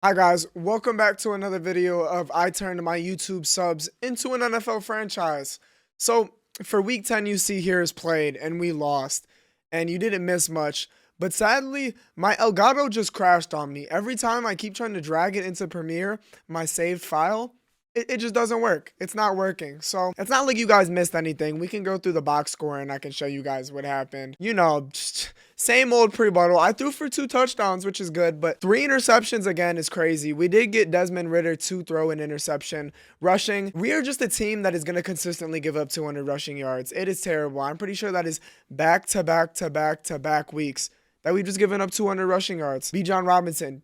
Hi guys, welcome back to another video of I turned my YouTube subs into an NFL franchise. So for week 10 you see here is played and we lost and you didn't miss much. But sadly, my Elgato just crashed on me. Every time I keep trying to drag it into Premiere, my saved file, it just doesn't work. It's not working. So it's not like you guys missed anything. We can go through the box score and I can show you guys what happened. You know, just same old pre-buttal. I threw for 2 touchdowns, which is good, but 3 interceptions again is crazy. We did get Desmond Ridder to throw an interception. Rushing, we are just a team that is going to consistently give up 200 rushing yards. It is terrible. I'm pretty sure that is back to back to back to back weeks that we've just given up 200 rushing yards. Bijan Robinson,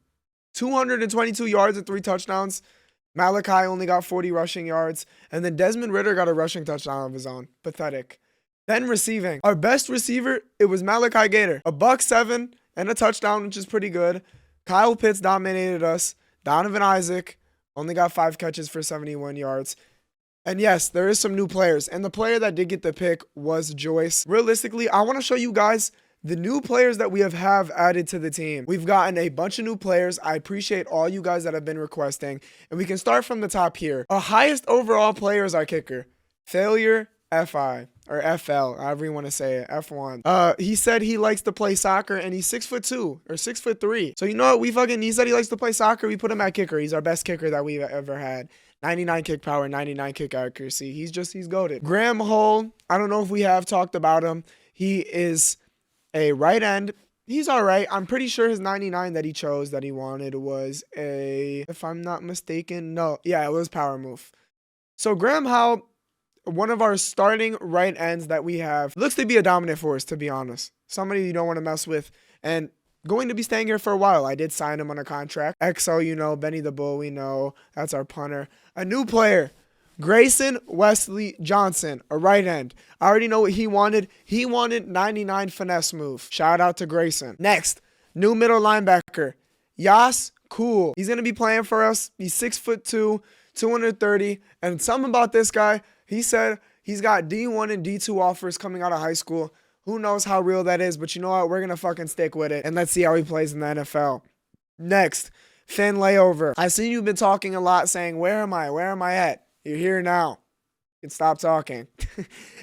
222 yards and 3 touchdowns. Malachi only got 40 rushing yards. And then Desmond Ridder got a rushing touchdown of his own. Pathetic. Then receiving. Our best receiver, it was Malachi Gator. $107 and a touchdown, which is pretty good. Kyle Pitts dominated us. Donovan Isaac only got 5 catches for 71 yards. And yes, there is some new players. And the player that did get the pick was Joyce. Realistically, I want to show you guys the new players that we have added to the team. We've gotten a bunch of new players. I appreciate all you guys that have been requesting. And we can start from the top here. Our highest overall player is our kicker. Failure Fi or FL, however you want to say it, F1. He said he likes to play soccer and he's 6'2" or 6'3". So you know what? He said he likes to play soccer. We put him at kicker. He's our best kicker that we've ever had. 99 kick power, 99 kick accuracy. He's goated. Graham Hull, I don't know if we have talked about him. He is a right end. He's all right. I'm pretty sure his 99 that he chose that he wanted was if I'm not mistaken, no. Yeah, it was power move. So Graham Hull, one of our starting right ends that we have, looks to be a dominant force, to be honest. Somebody you don't want to mess with. And going to be staying here for a while. I did sign him on a contract. XO, you know, Benny the Bull, we know. That's our punter. A new player, Grayson Wesley Johnson, a right end. I already know what he wanted. He wanted 99 finesse move. Shout out to Grayson. Next, new middle linebacker, Yas Cool. He's going to be playing for us. He's 6'2", 230. And something about this guy, he said he's got D1 and D2 offers coming out of high school. Who knows how real that is, but you know what? We're going to fucking stick with it. And let's see how he plays in the NFL. Next, Finn Layover. I see you've been talking a lot saying, where am I? Where am I at? You're here now. You can stop talking.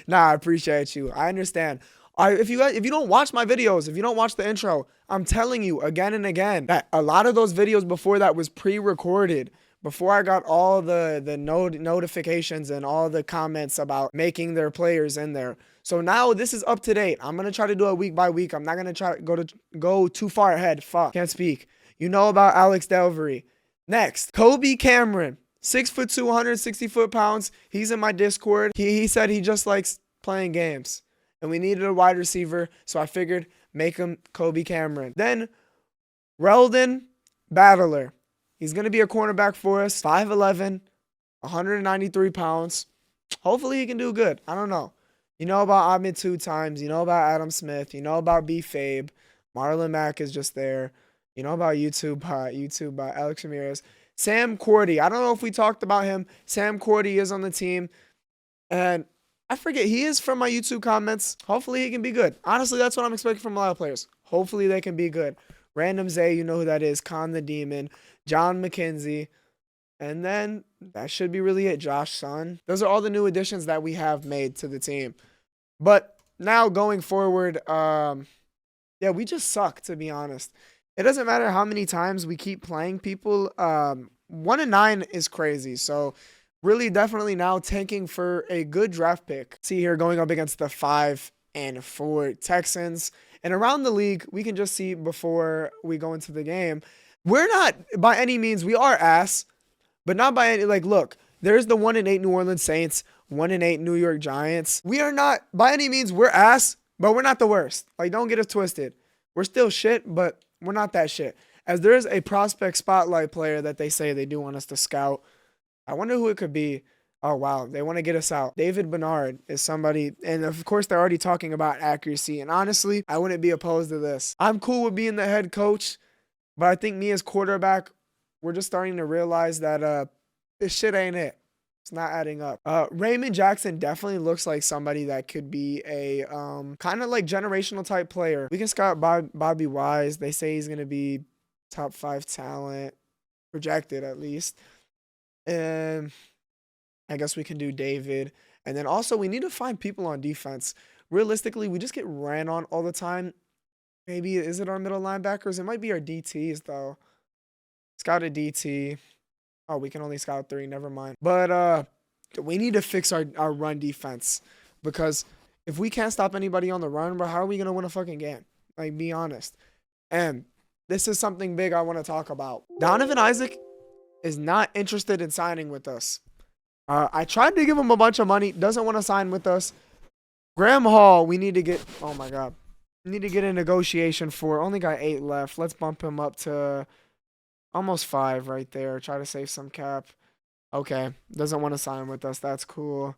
Nah, I appreciate you. I understand. If you don't watch my videos, if you don't watch the intro, I'm telling you again and again that a lot of those videos before that was pre-recorded. Before I got all the notifications and all the comments about making their players in there. So now this is up to date. I'm going to try to do it week by week. I'm not going to try to go too far ahead. Fuck. Can't speak. You know about Alex Delvery. Next, Kobe Cameron. 6'2", 160 foot-pounds. He's in my Discord. He said he just likes playing games. And we needed a wide receiver, so I figured make him Kobe Cameron. Then, Reldon Battler. He's going to be a cornerback for us. 5'11", 193 pounds. Hopefully he can do good. I don't know. You know about Ahmed 2 times. You know about Adam Smith. You know about B-Fabe. Marlon Mack is just there. You know about YouTube by Alex Ramirez. Sam Cordy. I don't know if we talked about him. Sam Cordy is on the team. And I forget, he is from my YouTube comments. Hopefully he can be good. Honestly, that's what I'm expecting from a lot of players. Hopefully they can be good. Random Zay, you know who that is. Con the Demon. John McKenzie. And then that should be really it. Josh Sun. Those are all the new additions that we have made to the team. But now going forward, yeah, we just suck, to be honest. It doesn't matter how many times we keep playing people. 1-9 is crazy. So really definitely now tanking for a good draft pick. See here going up against the 5 and 4 Texans. And around the league, we can just see before we go into the game. We're not by any means, we are ass, but not by any, like, look, there's the 1-8 New Orleans Saints, 1-8 New York Giants. We are not by any means, we're ass, but we're not the worst. Like, don't get us twisted. We're still shit, but we're not that shit. As there is a prospect spotlight player that they say they do want us to scout. I wonder who it could be. Oh, wow. They want to get us out. David Bernard is somebody. And, of course, they're already talking about accuracy. And, honestly, I wouldn't be opposed to this. I'm cool with being the head coach. But I think me as quarterback, we're just starting to realize that this shit ain't it. It's not adding up. Raymond Jackson definitely looks like somebody that could be a kind of like generational type player. We can scout Bobby Wise. They say he's going to be top 5 talent. projected at least. And I guess we can do David. And then also we need to find people on defense. Realistically, we just get ran on all the time. Maybe is it our middle linebackers? It might be our DTs though. Scout a DT. Oh, we can only scout 3. Never mind. But we need to fix our run defense because if we can't stop anybody on the run, bro, how are we gonna win a fucking game? Like, be honest. And this is something big I want to talk about. Donovan Isaac is not interested in signing with us. I tried to give him a bunch of money. Doesn't want to sign with us. Graham Hall, we need to get. Oh my God. We need to get a negotiation for. Only got 8 left. Let's bump him up to almost 5 right there. Try to save some cap. Okay. Doesn't want to sign with us. That's cool.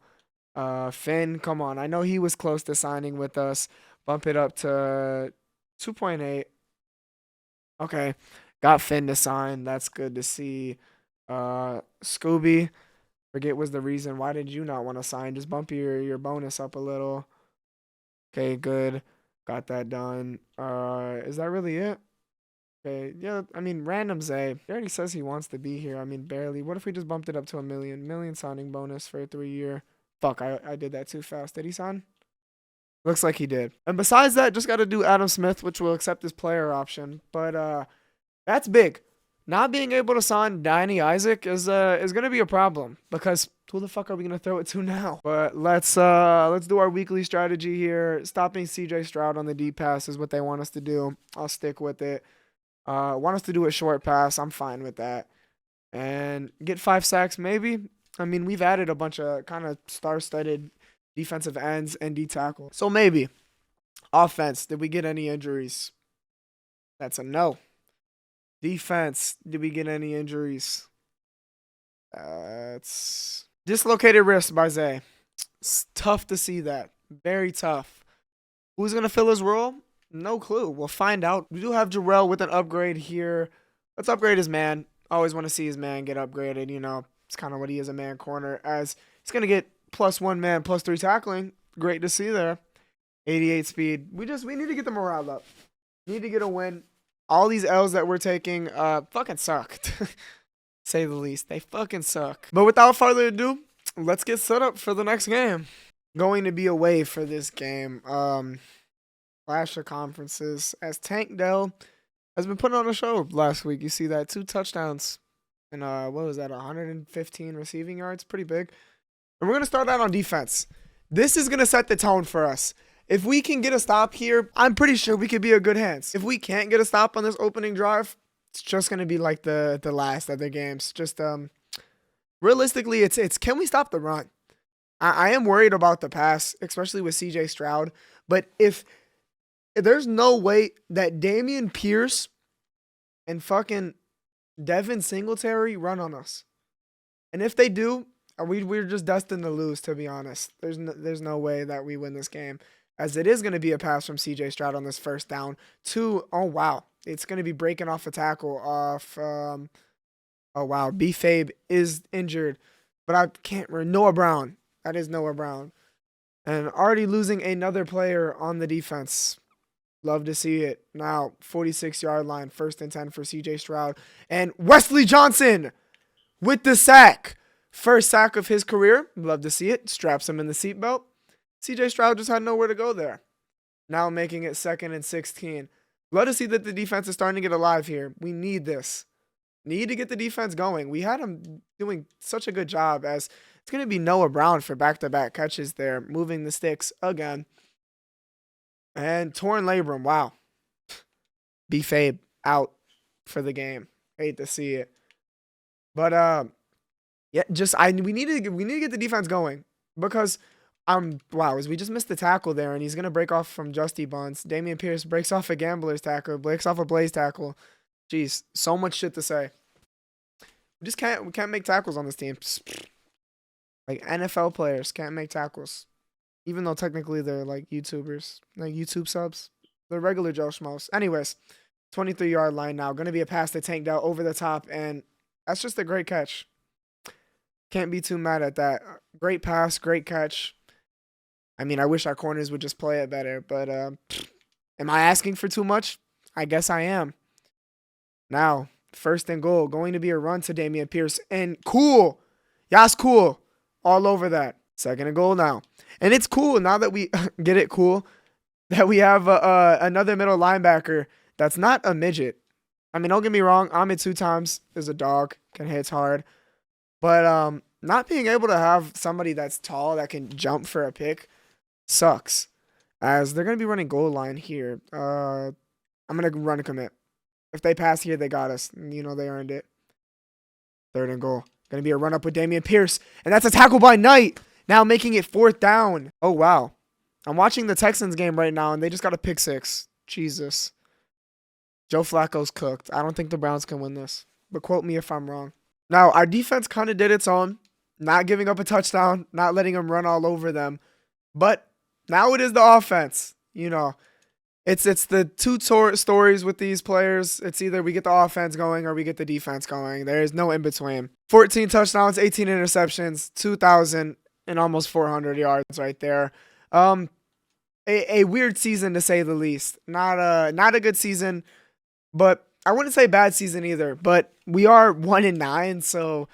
Finn, come on. I know he was close to signing with us. Bump it up to 2.8. Okay. Got Finn to sign. That's good to see. Scooby, forget was the reason. Why did you not want to sign? Just bump your bonus up a little. Okay, good. Got that done. Is that really it? Okay, yeah, I mean, random Zay. He already says he wants to be here. I mean, barely. What if we just bumped it up to 1 million? Million signing bonus for a 3-year. Fuck, I did that too fast. Did he sign? Looks like he did. And besides that, just got to do Adam Smith, which will accept his player option. But that's big. Not being able to sign Danny Isaac is gonna be a problem because who the fuck are we gonna throw it to now? But let's do our weekly strategy here. Stopping CJ Stroud on the deep pass is what they want us to do. I'll stick with it. Want us to do a short pass. I'm fine with that. And get 5 sacks maybe. I mean, we've added a bunch of kind of star-studded defensive ends and D tackle. So maybe. Offense, did we get any injuries? That's a no. Defense, did we get any injuries? It's dislocated wrist by Zay. It's tough to see that. Very tough. Who's going to fill his role? No clue. We'll find out. We do have Jarrell with an upgrade here. Let's upgrade his man. Always want to see his man get upgraded. You know, it's kind of what he is, a man corner. As he's going to get +1 man, +3 tackling. Great to see there. 88 speed. We need to get the morale up. Need to get a win. All these L's that we're taking fucking suck. Say the least. They fucking suck. But without further ado, let's get set up for the next game. Going to be away for this game. Flash of conferences. As Tank Dell has been putting on a show last week. You see that 2 touchdowns and what was that? 115 receiving yards. Pretty big. And we're gonna start out on defense. This is gonna set the tone for us. If we can get a stop here, I'm pretty sure we could be in good hands. If we can't get a stop on this opening drive, it's just gonna be like the last other games. Just realistically, it's can we stop the run? I am worried about the pass, especially with CJ Stroud. But if there's no way that Dameon Pierce and fucking Devin Singletary run on us, and if they do, we're just destined to lose. To be honest, there's no way that we win this game. As it is going to be a pass from CJ Stroud on this first down. Oh, wow. It's going to be breaking off a tackle off. Oh, wow. Ep.5 is injured. But I can't remember. Noah Brown. That is Noah Brown. And already losing another player on the defense. Love to see it. Now, 46-yard line. 1st and 10 for CJ Stroud. And Wesley Johnson with the sack. First sack of his career. Love to see it. Straps him in the seatbelt. CJ Stroud just had nowhere to go there. Now making it 2nd and 16. Love to see that the defense is starting to get alive here. We need this. Need to get the defense going. We had him doing such a good job as it's going to be Noah Brown for back-to-back catches there. Moving the sticks again. And torn labrum. Wow. Ep.5 out for the game. Hate to see it. But yeah, we need to get the defense going because wow, as we just missed the tackle there, and he's gonna break off from Justy Buns. Dameon Pierce breaks off a gambler's tackle, breaks off a Blaze tackle. Jeez, so much shit to say. We can't make tackles on this team. Like NFL players can't make tackles, even though technically they're like YouTubers, like YouTube subs. They're regular Joe Schmoes. Anyways, 23-yard line now. Gonna be a pass to Tank Dell over the top, and that's just a great catch. Can't be too mad at that. Great pass, great catch. I mean, I wish our corners would just play it better, but am I asking for too much? I guess I am. Now, First and goal. Going to be a run to Dameon Pierce. And cool. Yas cool. All over that. Second and goal now. And it's cool now that we get it cool that we have another middle linebacker that's not a midget. I mean, don't get me wrong. Ahmed 2 times is a dog. Can hit hard. But not being able to have somebody that's tall that can jump for a pick sucks. As they're going to be running goal line here. I'm going to run a commit. If they pass here, they got us. You know, they earned it. Third and goal. Going to be a run up with Dameon Pierce. And that's a tackle by Knight. Now making it 4th down. Oh, wow. I'm watching the Texans game right now, and they just got a pick 6. Jesus. Joe Flacco's cooked. I don't think the Browns can win this. But quote me if I'm wrong. Now, our defense kind of did its own. Not giving up a touchdown. Not letting them run all over them. But now it is the offense. You know, it's the two stories with these players. It's either we get the offense going or we get the defense going. There is no in between. 14 touchdowns, 18 interceptions, 2,000 and almost 400 yards right there. A weird season to say the least. Not a good season, but I wouldn't say bad season either. But we are 1-9, so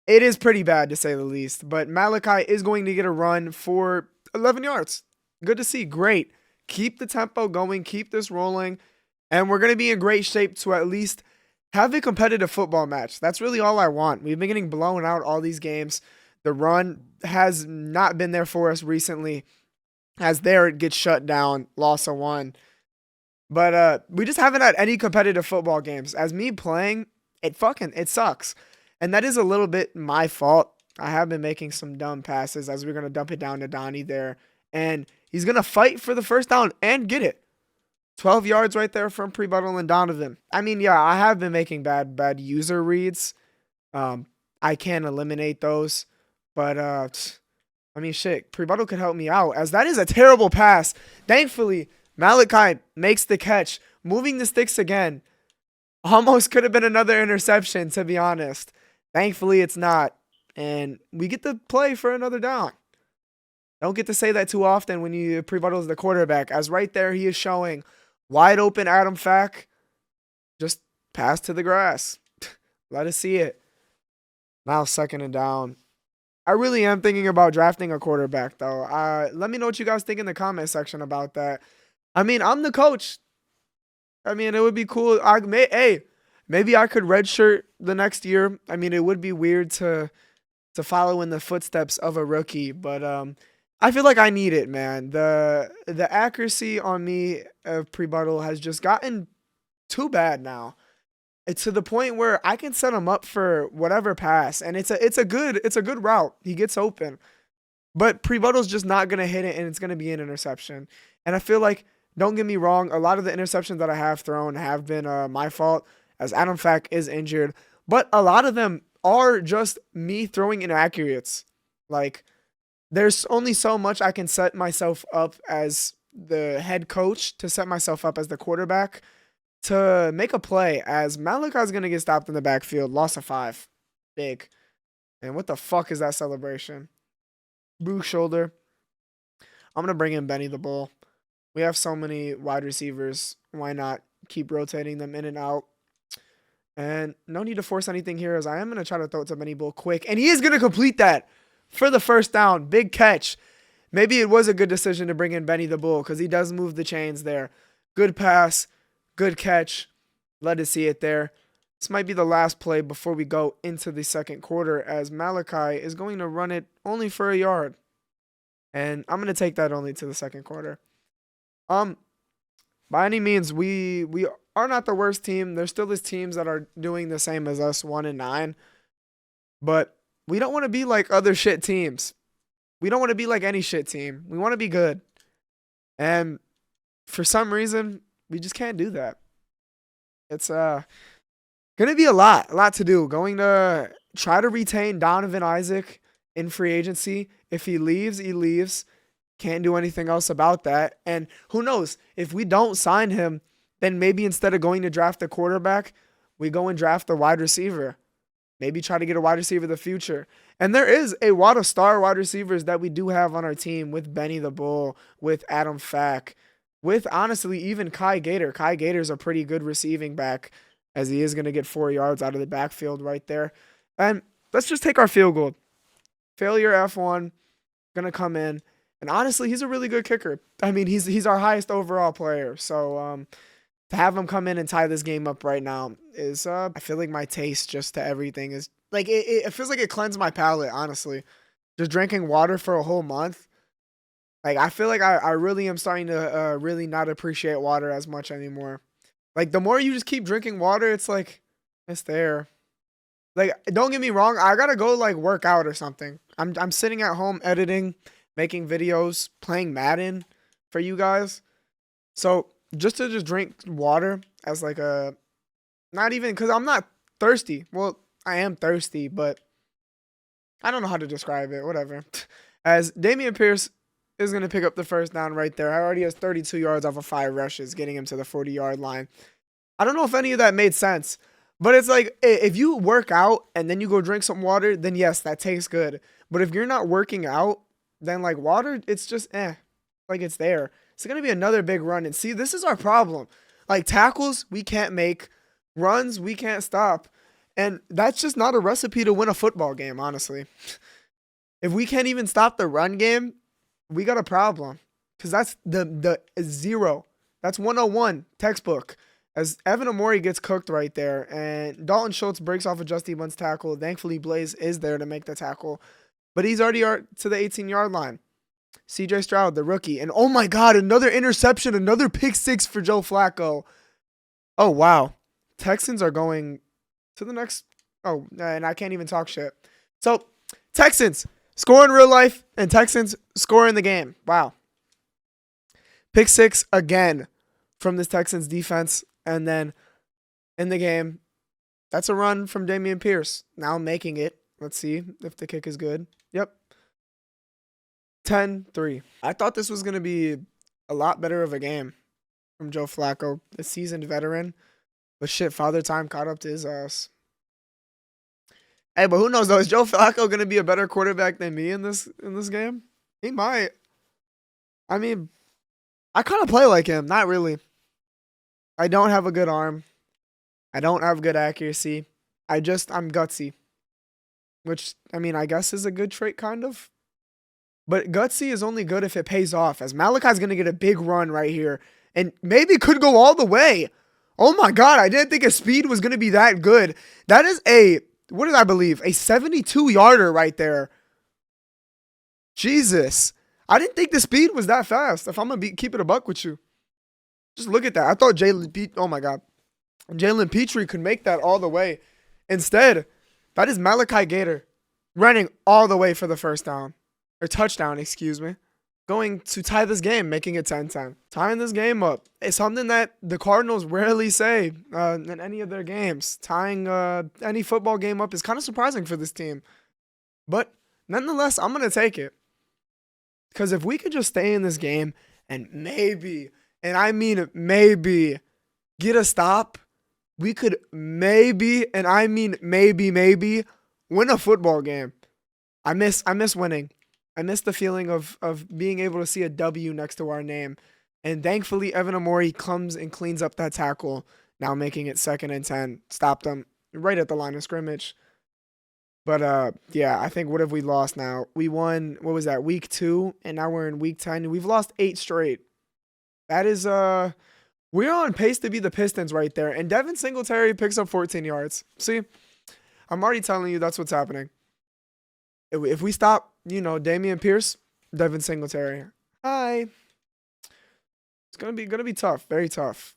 it is pretty bad to say the least. But Malachi is going to get a run for 11 yards. Good to see. Great. Keep the tempo going. Keep this rolling. And we're going to be in great shape to at least have a competitive football match. That's really all I want. We've been getting blown out all these games. The run has not been there for us recently. As there, it gets shut down. Loss of 1. But we just haven't had any competitive football games. As me playing, it sucks. And that is a little bit my fault. I have been making some dumb passes as we're going to dump it down to Donnie there. And he's going to fight for the first down and get it. 12 yards right there from Pre-Buttle and Donovan. I mean, yeah, I have been making bad user reads. I can eliminate those. But, I mean, shit, Pre-Buttle could help me out. As that is a terrible pass. Thankfully, Malachi makes the catch. Moving the sticks again. Almost could have been another interception, to be honest. Thankfully, it's not. And we get to play for another down. Don't get to say that too often when you Pre-Buttle is the quarterback. As right there, he is showing wide open Adam Fack. Just pass to the grass. Let us see it. Now 2nd and down. I really am thinking about drafting a quarterback, though. Let me know what you guys think in the comment section about that. I mean, I'm the coach. I mean, it would be cool. Maybe I could redshirt the next year. I mean, it would be weird to follow in the footsteps of a rookie, but I feel like I need it, man. The accuracy on me of Pre-Buttle has just gotten too bad now. It's to the point where I can set him up for whatever pass, and it's a good route. He gets open, but Pre-Buttle's just not gonna hit it, and it's gonna be an interception. And I feel like, don't get me wrong, a lot of the interceptions that I have thrown have been my fault, as Adam Fack is injured, but a lot of them are just me throwing inaccurates. Like, there's only so much I can set myself up as the head coach to set myself up as the quarterback to make a play, as Malachi's going to get stopped in the backfield. Loss of 5. Big. And what the fuck is that celebration? Boo shoulder. I'm going to bring in Benny the Bull. We have so many wide receivers. Why not keep rotating them in and out? And no need to force anything here, as I am going to try to throw it to Benny Bull quick. And he is going to complete that for the first down. Big catch. Maybe it was a good decision to bring in Benny the Bull, because he does move the chains there. Good pass. Good catch. Let us see it there. This might be the last play before we go into the second quarter, as Malachi is going to run it only for a yard. And I'm going to take that only to the second quarter. By any means, we are not the worst team. There still is teams that are doing the same as us, 1-9. But we don't want to be like other shit teams. We don't want to be like any shit team. We want to be good. And for some reason, we just can't do that. It's going to be a lot to do. Going to try to retain Donovan Isaac in free agency. If he leaves, he leaves. Can't do anything else about that. And who knows, if we don't sign him, then maybe instead of going to draft a quarterback, we go and draft a wide receiver. Maybe try to get a wide receiver of the future. And there is a lot of star wide receivers that we do have on our team, with Benny the Bull, with Adam Fack, with honestly even Kai Gator. Kai Gator's a pretty good receiving back. as he is going to get 4 yards out of the backfield right there. And let's just take our field goal. Failure F1, going to come in. And honestly, he's a really good kicker. I mean, he's our highest overall player. So to have him come in and tie this game up right now is, I feel like my taste just to everything is, like, it feels like it cleansed my palate, honestly. Just drinking water for a whole month. Like, I feel like I really am starting to really not appreciate water as much anymore. Like, the more you just keep drinking water, it's like, it's there. Like, don't get me wrong, I gotta go, like, work out or something. I'm sitting at home editing, making videos, playing Madden for you guys. So, just to just drink water as, like, a, not even, because I'm not thirsty. Well, I am thirsty, but I don't know how to describe it. Whatever. As Dameon Pierce is going to pick up the first down right there. I already has 32 yards off of 5 rushes, getting him to the 40-yard line. I don't know if any of that made sense, but it's like, if you work out and then you go drink some water, then yes, that tastes good. But if you're not working out, then like water, it's just like it's there. It's going to be another big run. And see, this is our problem. Like tackles, we can't make. Runs, we can't stop. And that's just not a recipe to win a football game, honestly. If we can't even stop the run game, we got a problem. Because that's the zero. That's 101 textbook. As Evan Amori gets cooked right there. And Dalton Schultz breaks off a Justy Bunt's tackle. Thankfully, Blaze is there to make the tackle. But he's already to the 18-yard line. CJ Stroud, the rookie. And oh my God, another interception. Another pick six for Joe Flacco. Oh, wow. Texans are going to the next. Oh, and I can't even talk shit. So, Texans score in real life, and Texans score in the game. Wow. Pick six again from this Texans defense. And then in the game, that's a run from Dameon Pierce. Now making it. Let's see if the kick is good. Yep. 10-3. I thought this was going to be a lot better of a game from Joe Flacco, the seasoned veteran. But shit, Father Time caught up to his ass. Hey, but who knows though? Is Joe Flacco gonna be a better quarterback than me in this game? He might. I mean, I kind of play like him. Not really. I don't have a good arm. I don't have good accuracy. I'm gutsy. Which, I mean, I guess is a good trait, kind of. But gutsy is only good if it pays off. As Malachi's gonna get a big run right here. And maybe could go all the way. Oh my God, I didn't think his speed was going to be that good. That is what did I believe? A 72-yarder right there. Jesus. I didn't think the speed was that fast, if I'm going to keep it a buck with you. Just look at that. I thought oh my God. Jalen Petrie could make that all the way. Instead, that is Malachi Gator running all the way for the first down. Or touchdown, excuse me. Going to tie this game, making it 10-10. Tying this game up is something that the Cardinals rarely say in any of their games. Tying any football game up is kind of surprising for this team. But nonetheless, I'm going to take it. Because if we could just stay in this game and maybe, and I mean maybe, get a stop, we could maybe, and I mean maybe, win a football game. I miss winning. I miss the feeling of being able to see a W next to our name. And thankfully, Evan Amori comes and cleans up that tackle, now making it 2nd and 10. Stopped them right at the line of scrimmage. But, yeah, I think what have we lost now? We won, what was that, week 2, and now we're in week 10. We've lost 8 straight. That is, we're on pace to be the Pistons right there. And Devin Singletary picks up 14 yards. See, I'm already telling you that's what's happening. If we stop, Dameon Pierce, Devin Singletary. Hi. It's gonna be tough, very tough.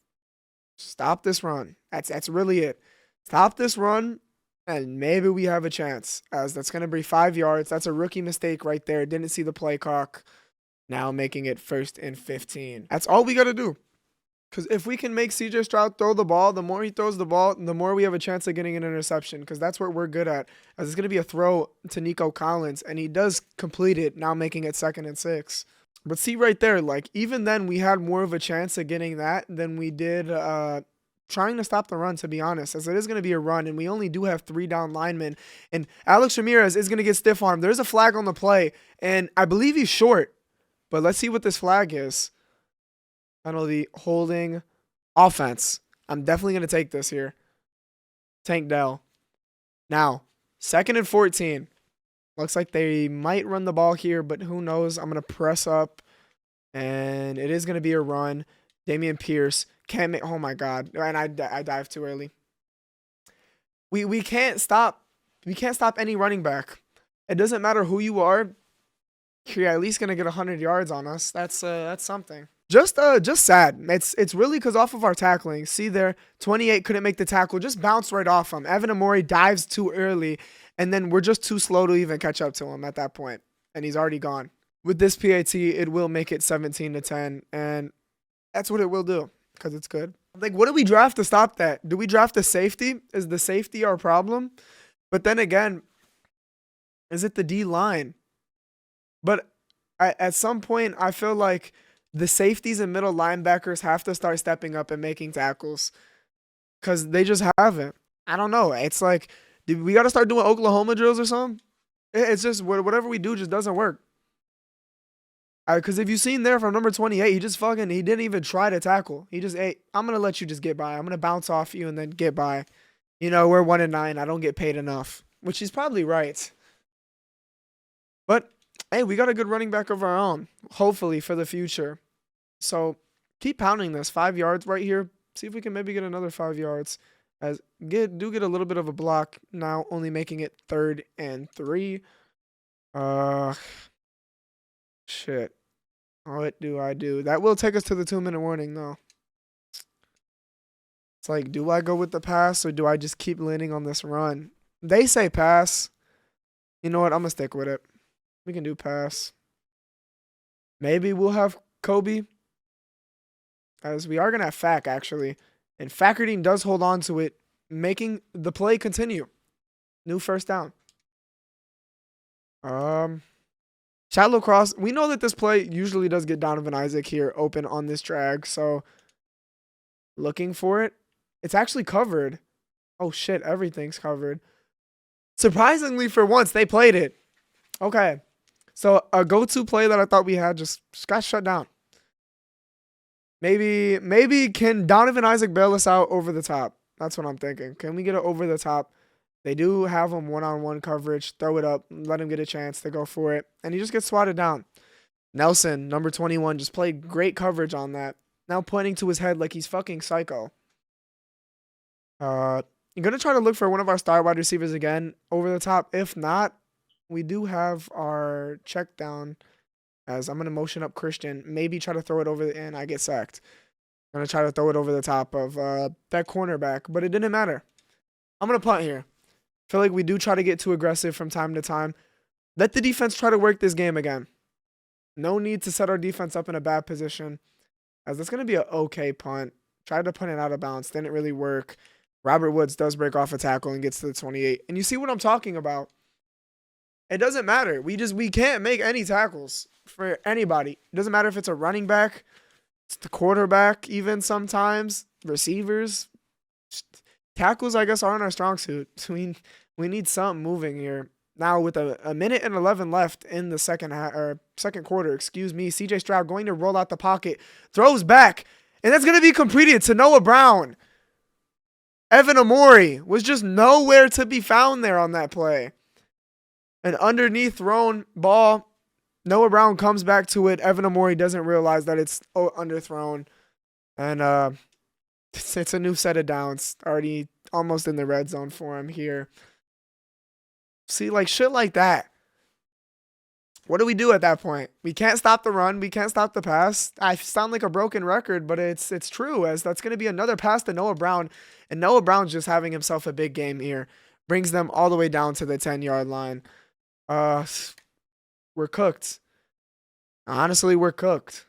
Stop this run. That's really it. Stop this run, and maybe we have a chance. As that's gonna be 5 yards. That's a rookie mistake right there. Didn't see the play clock. Now making it 1st and 15. That's all we gotta do. Because if we can make CJ Stroud throw the ball, the more he throws the ball, the more we have a chance of getting an interception. Because that's what we're good at. As it's going to be a throw to Nico Collins. And he does complete it, now making it 2nd and 6. But see right there, like even then we had more of a chance of getting that than we did trying to stop the run, to be honest. As it is going to be a run, and we only do have 3 down linemen. And Alex Ramirez is going to get stiff-armed. There's a flag on the play. And I believe he's short. But let's see what this flag is. Penalty, holding, offense. I'm definitely going to take this here. Tank Dell. Now, 2nd and 14. Looks like they might run the ball here, but who knows? I'm going to press up, and it is going to be a run. Damian Pierce can't make. Oh my God! And I dived too early. We can't stop. We can't stop any running back. It doesn't matter who you are. You're at least gonna get 100 yards on us. That's something. Just sad. It's really because off of our tackling. See there, 28 couldn't make the tackle. Just bounced right off him. Evan Amori dives too early, and then we're just too slow to even catch up to him at that point, and he's already gone. With this PAT, it will make it 17-10, and that's what it will do because it's good. Like, what do we draft to stop that? Do we draft a safety? Is the safety our problem? But then again, is it the D line? But at some point, I feel like the safeties and middle linebackers have to start stepping up and making tackles because they just haven't. I don't know. It's like, we got to start doing Oklahoma drills or something. It's just whatever we do just doesn't work. Because if you've seen there from number 28, he didn't even try to tackle. He just, hey, I'm going to let you just get by. I'm going to bounce off you and then get by. You know, we're 1-9. I don't get paid enough, which he's probably right. But, hey, we got a good running back of our own, hopefully, for the future. So keep pounding this. 5 yards right here. See if we can maybe get another 5 yards. Get a little bit of a block now, only making it 3rd and 3. Shit. What do I do? That will take us to the 2-minute warning, though. It's like, do I go with the pass or do I just keep leaning on this run? They say pass. You know what? I'm going to stick with it. We can do pass. Maybe we'll have Kobe. As we are going to have Fack, actually. And Fackerdine does hold on to it, making the play continue. New first down. Shallow cross. We know that this play usually does get Donovan Isaac here open on this drag. So looking for it. It's actually covered. Oh, shit. Everything's covered. Surprisingly, for once, they played it. Okay. So a go-to play that I thought we had just got shut down. Maybe can Donovan Isaac bail us out over the top? That's what I'm thinking. Can we get it over the top? They do have him one-on-one coverage. Throw it up. Let him get a chance to go for it. And he just gets swatted down. Nelson, number 21, just played great coverage on that. Now pointing to his head like he's fucking psycho. I'm going to try to look for one of our star wide receivers again over the top. If not, we do have our check down as I'm going to motion up Christian. Maybe try to throw it over and I get sacked. I'm going to try to throw it over the top of that cornerback, but it didn't matter. I'm going to punt here. Feel like we do try to get too aggressive from time to time. Let the defense try to work this game again. No need to set our defense up in a bad position, as that's going to be an okay punt. Tried to punt it out of bounds. Didn't really work. Robert Woods does break off a tackle and gets to the 28. And you see what I'm talking about. It doesn't matter. We can't make any tackles for anybody. It doesn't matter if it's a running back, it's the quarterback, even sometimes, receivers. Tackles, I guess, aren't our strong suit. We need something moving here. Now with a minute and 11 left in the second quarter, CJ Stroud going to roll out the pocket, throws back, and that's going to be completed to Noah Brown. Evan Amori was just nowhere to be found there on that play. An underneath thrown ball. Noah Brown comes back to it. Evan Amori doesn't realize that it's underthrown. And it's a new set of downs. Already almost in the red zone for him here. See, like shit like that. What do we do at that point? We can't stop the run. We can't stop the pass. I sound like a broken record, but it's true, as that's going to be another pass to Noah Brown. And Noah Brown's just having himself a big game here. Brings them all the way down to the 10-yard line. We're cooked. Honestly, we're cooked.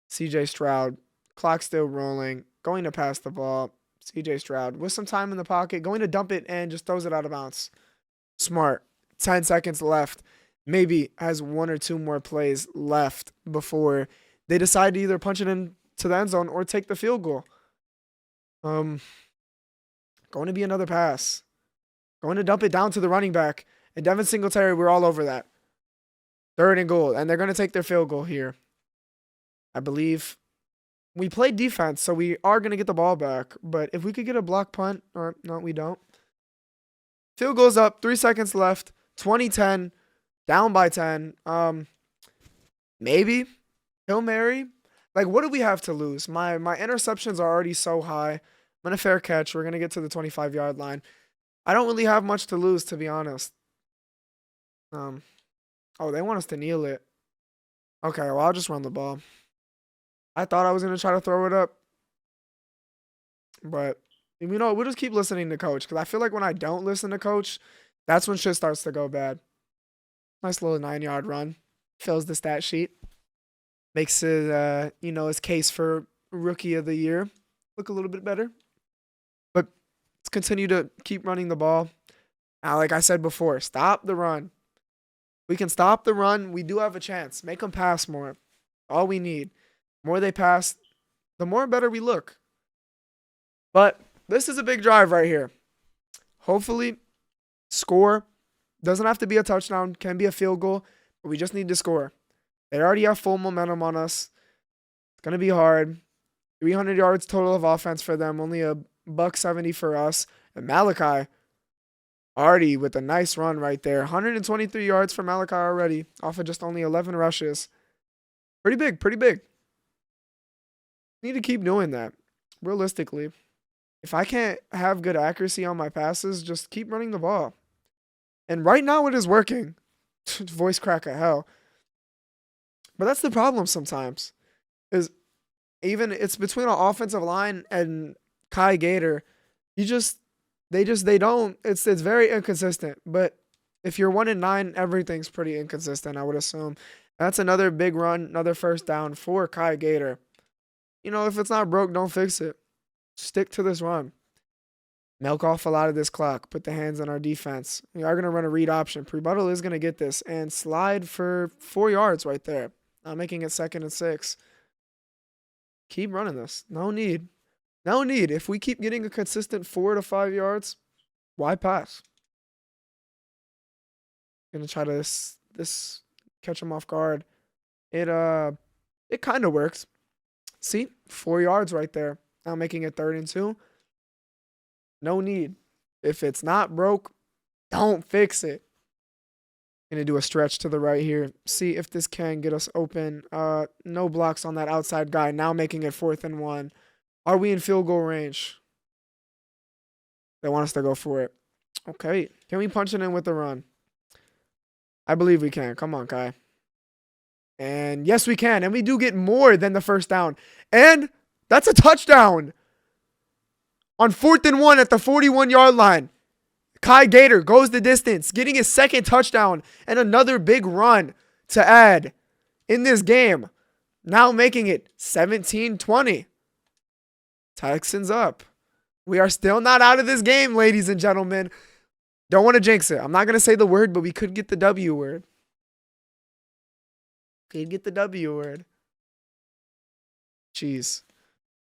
CJ Stroud. Clock still rolling. Going to pass the ball. CJ Stroud with some time in the pocket. Going to dump it and just throws it out of bounds. Smart. 10 seconds left. Maybe has one or two more plays left before they decide to either punch it into the end zone or take the field goal. Going to be another pass. Going to dump it down to the running back. And Devin Singletary, we're all over that. 3rd and goal. And they're going to take their field goal here. I believe. we play defense, so we are going to get the ball back. But if we could get a block punt, or no, we don't. Field goes up, 3 seconds left, 20-10, down by 10. Maybe Hail Mary. Like, what do we have to lose? My interceptions are already so high. I'm gonna fair catch. We're gonna get to the 25-yard line. I don't really have much to lose, to be honest. Oh, they want us to kneel it. Okay, well, I'll just run the ball. I thought I was gonna try to throw it up, but we'll just keep listening to coach because I feel like when I don't listen to coach, that's when shit starts to go bad. Nice little 9-yard run, fills the stat sheet, makes it his case for rookie of the year look a little bit better. But let's continue to keep running the ball. Now, like I said before, stop the run. We can stop the run. We do have a chance. Make them pass more. All we need. The more they pass, the more better we look. But this is a big drive right here. Hopefully, score. Doesn't have to be a touchdown. Can be a field goal. But we just need to score. They already have full momentum on us. It's going to be hard. 300 yards total of offense for them. Only a $170 for us. And Malachi already with a nice run right there. 123 yards for Malachi already off of just only 11 rushes. Pretty big, pretty big. Need to keep doing that. Realistically, if I can't have good accuracy on my passes, just keep running the ball. And right now it is working. Voice crack of hell. But that's the problem sometimes. Is even it's between our offensive line and Kai Gator. They don't. It's very inconsistent. But if you're 1-9, everything's pretty inconsistent, I would assume. That's another big run, another first down for Kai Gator. If it's not broke, don't fix it. Stick to this run. Milk off a lot of this clock. Put the hands on our defense. We are going to run a read option. Prebuttal is going to get this and slide for 4 yards right there. Not making it 2nd and 6. Keep running this. No need. No need. If we keep getting a consistent 4 to 5 yards, why pass? Gonna try to this catch him off guard. It kind of works. See, 4 yards right there. Now making it 3rd and 2. No need. If it's not broke, don't fix it. Gonna do a stretch to the right here. See if this can get us open. No blocks on that outside guy. Now making it 4th and 1. Are we in field goal range? They want us to go for it. Okay. Can we punch it in with the run? I believe we can. Come on, Kai. And yes, we can. And we do get more than the first down. And that's a touchdown. On 4th and 1 at the 41-yard line. Kai Gator goes the distance, getting his 2nd touchdown and another big run to add in this game. Now making it 17-20. Texans up. We are still not out of this game, ladies and gentlemen. Don't want to jinx it. I'm not going to say the word, but we could get the W word. Could get the W word. Jeez.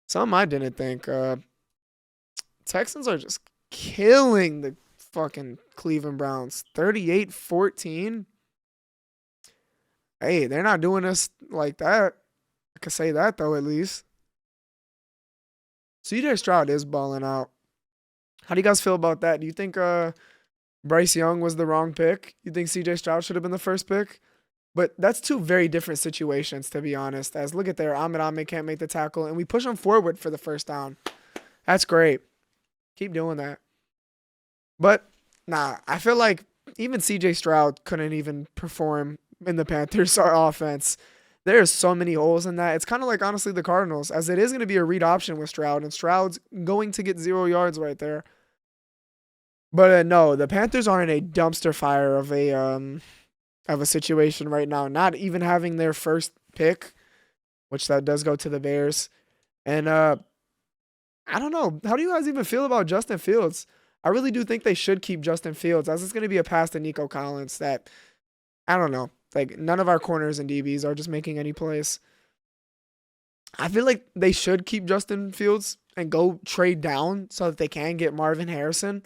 Something I didn't think. Texans are just killing the fucking Cleveland Browns. 38-14. Hey, they're not doing us like that. I could say that, though, at least. CJ Stroud is balling out. How do you guys feel about that? Do you think Bryce Young was the wrong pick? You think CJ Stroud should have been the first pick? But that's 2 very different situations, to be honest. As look at there, Ahmed can't make the tackle, and we push him forward for the first down. That's great. Keep doing that. But, nah, I feel like even CJ Stroud couldn't even perform in the Panthers offense. There's so many holes in that. It's kind of like, honestly, the Cardinals, as it is going to be a read option with Stroud, and Stroud's going to get 0 yards right there. But no, the Panthers are in a dumpster fire of a situation right now. Not even having their first pick, which that does go to the Bears. And I don't know. How do you guys even feel about Justin Fields? I really do think they should keep Justin Fields, as it's going to be a pass to Nico Collins that, I don't know. Like, none of our corners and DBs are just making any plays. I feel like they should keep Justin Fields and go trade down so that they can get Marvin Harrison.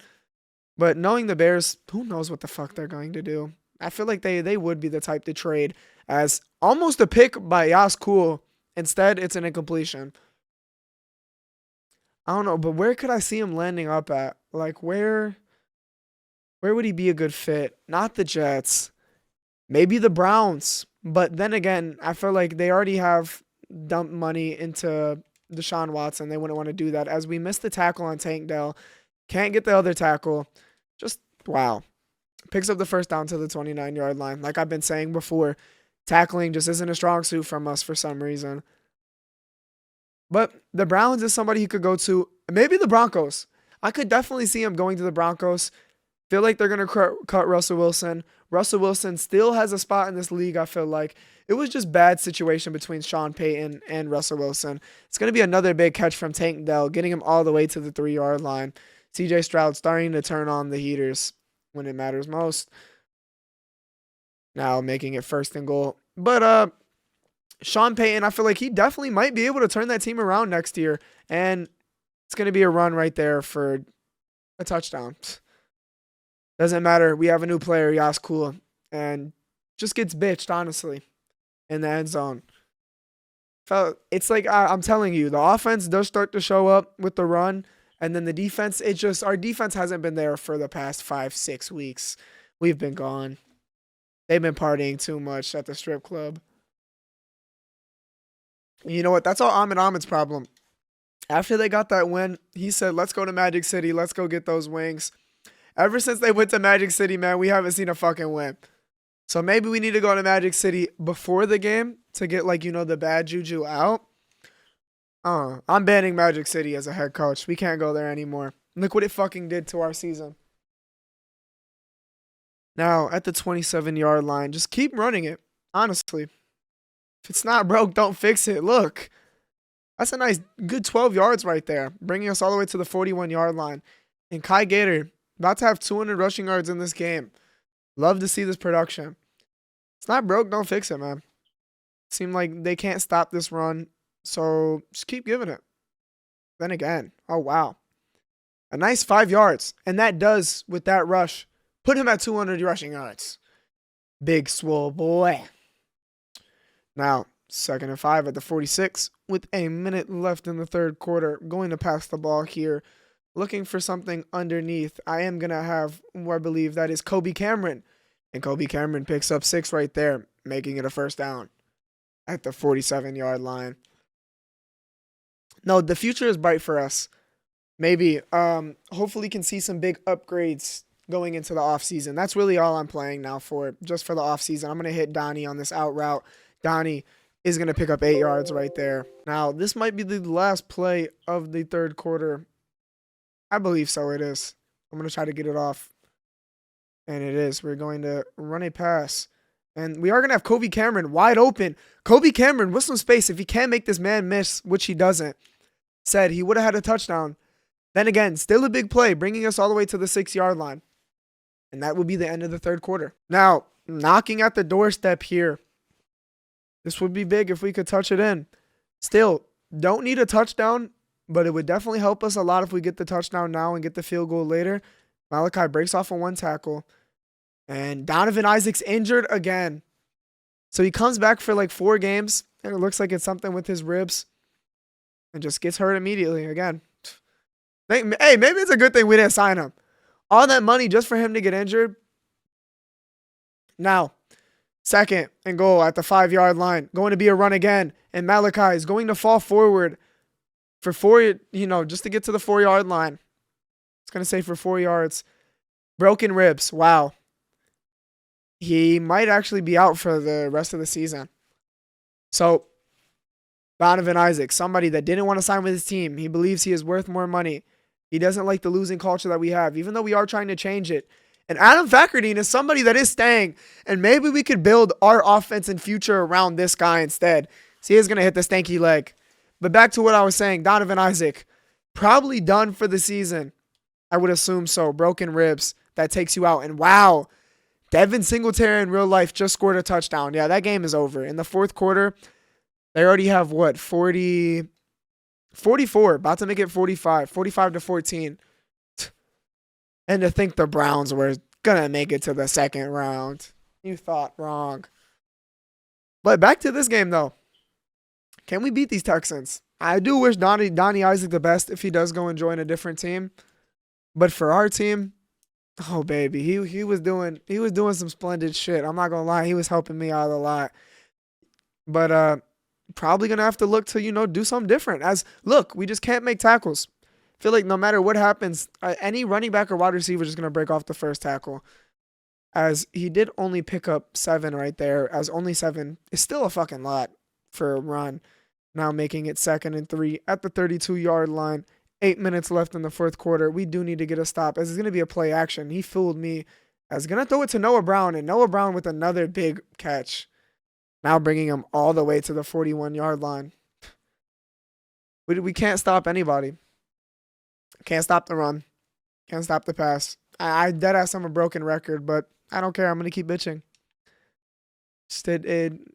But knowing the Bears, who knows what the fuck they're going to do. I feel like they would be the type to trade as almost a pick by Yas Cool. Instead, it's an incompletion. I don't know, but where could I see him landing up at? Like where would he be a good fit? Not the Jets. Maybe the Browns. But then again, I feel like they already have dumped money into Deshaun Watson. They wouldn't want to do that as we missed the tackle on Tank Dell. Can't get the other tackle. Just wow. Picks up the first down to the 29-yard line. Like I've been saying before, tackling just isn't a strong suit from us for some reason. But the Browns is somebody he could go to. Maybe the Broncos. I could definitely see him going to the Broncos. Feel like they're going to cut Russell Wilson. Russell Wilson still has a spot in this league, I feel like. It was just bad situation between Sean Payton and Russell Wilson. It's going to be another big catch from Tank Dell, getting him all the way to the 3-yard line. CJ Stroud starting to turn on the heaters when it matters most. Now making it 1st and goal. But Sean Payton, I feel like he definitely might be able to turn that team around next year. And it's going to be a run right there for a touchdown. Doesn't matter. We have a new player, Yas Kula, and just gets bitched, honestly, in the end zone. It's like I'm telling you, the offense does start to show up with the run, and then the defense, our defense hasn't been there for the past 5-6 weeks. We've been gone. They've been partying too much at the strip club. And you know what? That's all Ahmed's problem. After they got that win, he said, let's go to Magic City. Let's go get those wings. Ever since they went to Magic City, man, we haven't seen a fucking win. So maybe we need to go to Magic City before the game to get, like, the bad juju out. I'm banning Magic City as a head coach. We can't go there anymore. Look what it fucking did to our season. Now, at the 27-yard line, just keep running it, honestly. If it's not broke, don't fix it. Look, that's a nice, good 12 yards right there, bringing us all the way to the 41-yard line. And Kai Gator, about to have 200 rushing yards in this game. Love to see this production. It's not broke, don't fix it, man. Seem like they can't stop this run, so just keep giving it. Then again, oh wow. A nice 5 yards. And that does, with that rush, put him at 200 rushing yards. Big swole boy. Now, 2nd and 5 at the 46 with a minute left in the 3rd quarter. Going to pass the ball here. Looking for something underneath. I am going to have, I believe that is Kobe Cameron. And Kobe Cameron picks up 6 right there, making it a 1st down at the 47-yard line. No, the future is bright for us. Maybe. Hopefully can see some big upgrades going into the offseason. That's really all I'm playing now for, just for the offseason. I'm going to hit Donnie on this out route. Donnie is going to pick up 8 yards right there. Now, this might be the last play of the 3rd quarter. I believe so, it is. I'm going to try to get it off. And it is. We're going to run a pass. And we are going to have Kobe Cameron wide open. Kobe Cameron with some space. If he can't make this man miss, which he doesn't, said he would have had a touchdown. Then again, still a big play, bringing us all the way to the 6-yard line. And that would be the end of the 3rd quarter. Now, knocking at the doorstep here. This would be big if we could touch it in. Still, don't need a touchdown, but it would definitely help us a lot if we get the touchdown now and get the field goal later. Malachi breaks off a 1 tackle. And Donovan Isaac's injured again. So he comes back for like 4 games, and it looks like it's something with his ribs. And just gets hurt immediately again. Hey, maybe it's a good thing we didn't sign him. All that money just for him to get injured. Now, 2nd and goal at the 5-yard line. Going to be a run again. And Malachi is going to fall forward for 4, just to get to the 4-yard line. It's going to say for 4 yards. Broken ribs. Wow. He might actually be out for the rest of the season. So, Donovan Isaac, somebody that didn't want to sign with his team. He believes he is worth more money. He doesn't like the losing culture that we have, even though we are trying to change it. And Adam Fackerdine is somebody that is staying. And maybe we could build our offense and future around this guy instead. So he is going to hit the stanky leg. But back to what I was saying, Donovan Isaac, probably done for the season. I would assume so. Broken ribs. That takes you out. And wow, Devin Singletary in real life just scored a touchdown. Yeah, that game is over. In the 4th quarter, they already have 44, about to make it 45-14. And to think the Browns were going to make it to the 2nd round. You thought wrong. But back to this game, though. Can we beat these Texans? I do wish Donnie Isaac the best if he does go and join a different team. But for our team, oh baby, he was doing some splendid shit. I'm not gonna lie, he was helping me out a lot. But probably gonna have to look to do something different. As look, we just can't make tackles. I feel like no matter what happens, any running back or wide receiver is just gonna break off the first tackle. As he did only pick up 7 right there, as only 7 is still a fucking lot for a run. Now making it 2nd and 3 at the 32-yard line. 8 minutes left in the fourth quarter. We do need to get a stop as it's going to be a play action. He fooled me. I was going to throw it to Noah Brown, and Noah Brown with another big catch. Now bringing him all the way to the 41-yard line. We can't stop anybody. Can't stop the run. Can't stop the pass. I deadass I'm a broken record, but I don't care. I'm going to keep bitching.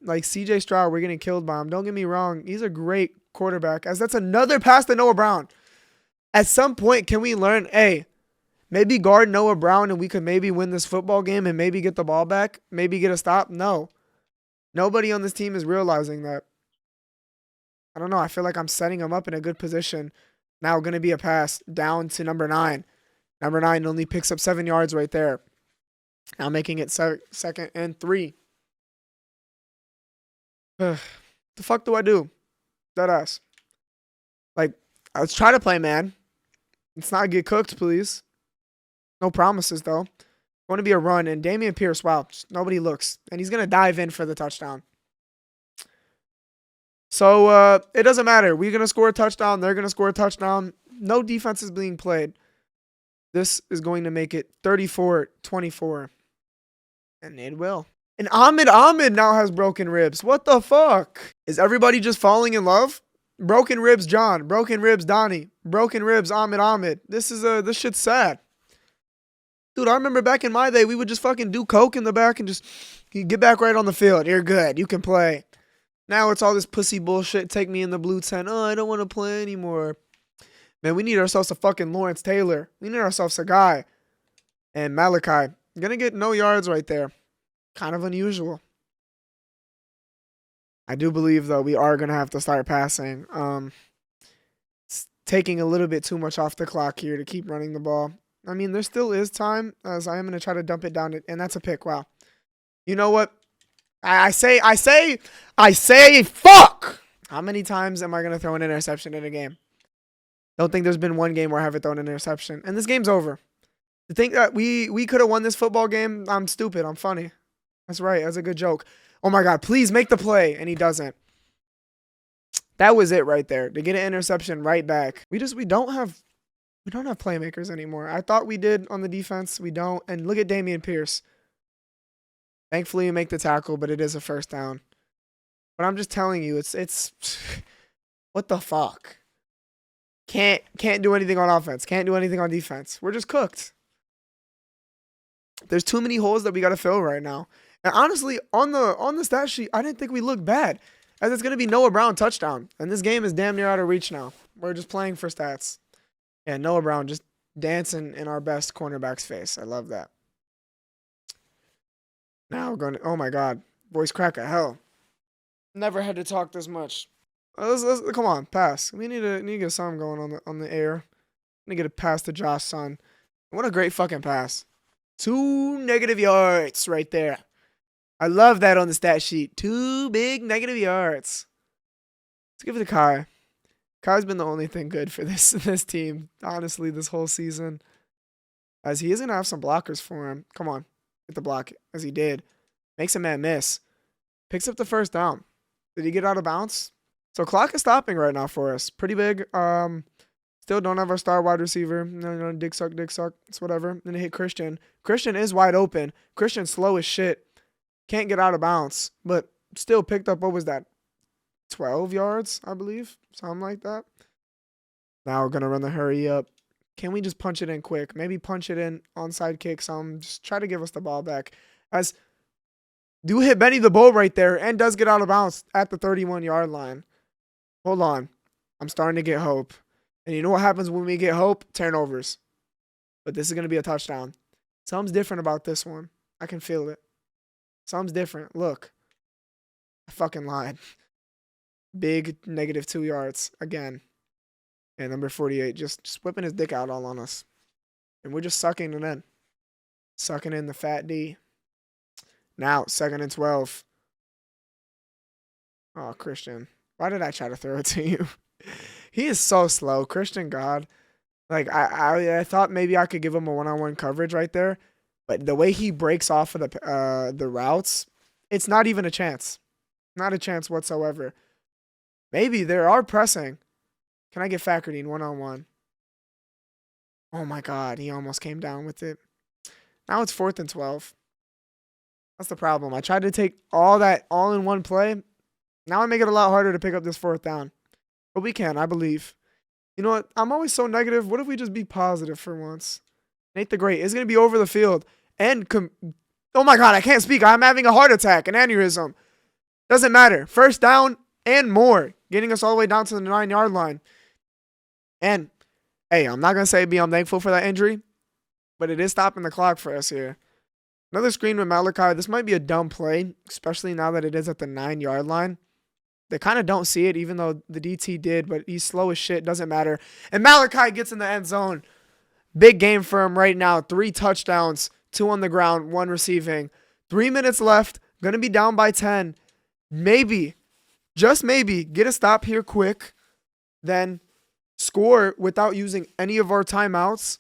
Like CJ Stroud, we're getting killed by him. Don't get me wrong. He's a great quarterback. As that's another pass to Noah Brown. At some point, can we learn, hey, maybe guard Noah Brown and we could maybe win this football game and maybe get the ball back? Maybe get a stop? No. Nobody on this team is realizing that. I don't know. I feel like I'm setting him up in a good position. Now going to be a pass down to number 9. Number 9 only picks up 7 yards right there. Now making it 2nd and 3. The fuck do I do? Deadass. Like, let's try to play, man. Let's not get cooked, please. No promises, though. Going to be a run, and Dameon Pierce, wow, nobody looks. And he's going to dive in for the touchdown. So, it doesn't matter. We're going to score a touchdown. They're going to score a touchdown. No defense is being played. This is going to make it 34-24. And it will. And Ahmed now has broken ribs. What the fuck? Is everybody just falling in love? Broken ribs John. Broken ribs Donnie. Broken ribs Ahmed. This shit's sad. Dude, I remember back in my day, we would just fucking do coke in the back and just get back right on the field. You're good. You can play. Now it's all this pussy bullshit. Take me in the blue tent. Oh, I don't want to play anymore. Man, we need ourselves a fucking Lawrence Taylor. We need ourselves a guy. And Malachi. Gonna get no yards right there. Kind of unusual. I do believe, though, we are going to have to start passing. It's taking a little bit too much off the clock here to keep running the ball. I mean, there still is time, as I am going to try to dump it down, and that's a pick. Wow. You know what? I say, fuck! How many times am I going to throw an interception in a game? Don't think there's been one game where I haven't thrown an interception. And this game's over. To think that we could have won this football game, I'm stupid. I'm funny. That's right. That's a good joke. Oh my God, please make the play. And he doesn't. That was it right there. To get an interception right back. We don't have playmakers anymore. I thought we did on the defense. We don't. And look at Dameon Pierce. Thankfully you make the tackle, but it is a first down. But I'm just telling you, it's what the fuck? Can't do anything on offense. Can't do anything on defense. We're just cooked. There's too many holes that we got to fill right now. And honestly, on the stat sheet, I didn't think we looked bad. As it's going to be Noah Brown touchdown. And this game is damn near out of reach now. We're just playing for stats. Yeah, Noah Brown just dancing in our best cornerback's face. I love that. Now we're going to, oh my God. Voice crack of hell. Never had to talk this much. Let's come on, pass. We need to get something going on the air. Need to get a pass to Josh Son. What a great fucking pass. 2 negative yards right there. I love that on the stat sheet. 2 big negative yards. Let's give it to Kai. Kai's been the only thing good for this team, honestly, this whole season. As he is going to have some blockers for him. Come on. Get the block, as he did. Makes a man miss. Picks up the first down. Did he get out of bounds? So clock is stopping right now for us. Pretty big. Still don't have our star wide receiver. No, dick suck. It's whatever. Then it hit Christian. Christian is wide open. Christian's slow as shit. Can't get out of bounds. But still picked up, what was that? 12 yards, I believe. Something like that. Now we're going to run the hurry up. Can we just punch it in quick? Maybe punch it in, onside kick some. Just try to give us the ball back. As do hit Benny the Bull right there and does get out of bounds at the 31-yard line. Hold on. I'm starting to get hope. And you know what happens when we get hope? Turnovers. But this is going to be a touchdown. Something's different about this one. I can feel it. Something's different. Look. I fucking lied. Big -2 yards again. And number 48 just whipping his dick out all on us. And we're just sucking it in. Sucking in the fat D. Now, 2nd and 12. Oh, Christian. Why did I try to throw it to you? He is so slow. Christian God. Like, I thought maybe I could give him a one-on-one coverage right there. But the way he breaks off of the routes, it's not even a chance. Not a chance whatsoever. Maybe they are pressing. Can I get Fackerdine one-on-one? Oh, my God. He almost came down with it. Now it's 4th and 12. That's the problem. I tried to take all that all in one play. Now I make it a lot harder to pick up this 4th down. But we can, I believe. You know what? I'm always so negative. What if we just be positive for once? Nate the Great is going to be over the field. And, oh my God, I can't speak. I'm having a heart attack, an aneurysm. Doesn't matter. 1st down and more. Getting us all the way down to the 9-yard line. And, hey, I'm not going to say I'm thankful for that injury. But it is stopping the clock for us here. Another screen with Malachi. This might be a dumb play, especially now that it is at the 9-yard line. They kind of don't see it, even though the DT did, but he's slow as shit. Doesn't matter. And Malachi gets in the end zone. Big game for him right now. 3 touchdowns, 2 on the ground, 1 receiving. 3 minutes left. Going to be down by 10. Maybe, just maybe, get a stop here quick. Then score without using any of our timeouts.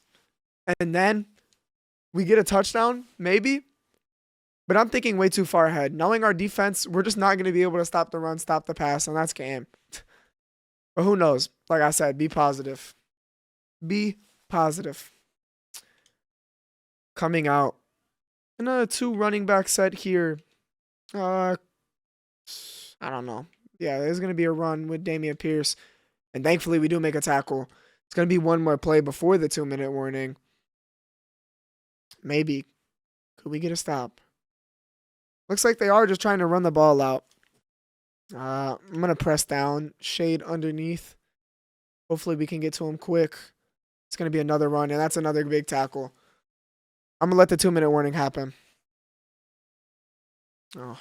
And then we get a touchdown, maybe. But I'm thinking way too far ahead. Knowing our defense, we're just not going to be able to stop the run, stop the pass, and that's game. But who knows? Like I said, be positive. Be positive. Coming out. Another 2 running back set here. I don't know. Yeah, there's going to be a run with Dameon Pierce. And thankfully, we do make a tackle. It's going to be one more play before the 2-minute warning. Maybe. Could we get a stop? Looks like they are just trying to run the ball out. I'm going to press down, shade underneath. Hopefully we can get to him quick. It's going to be another run, and that's another big tackle. I'm going to let the 2-minute warning happen. Oh.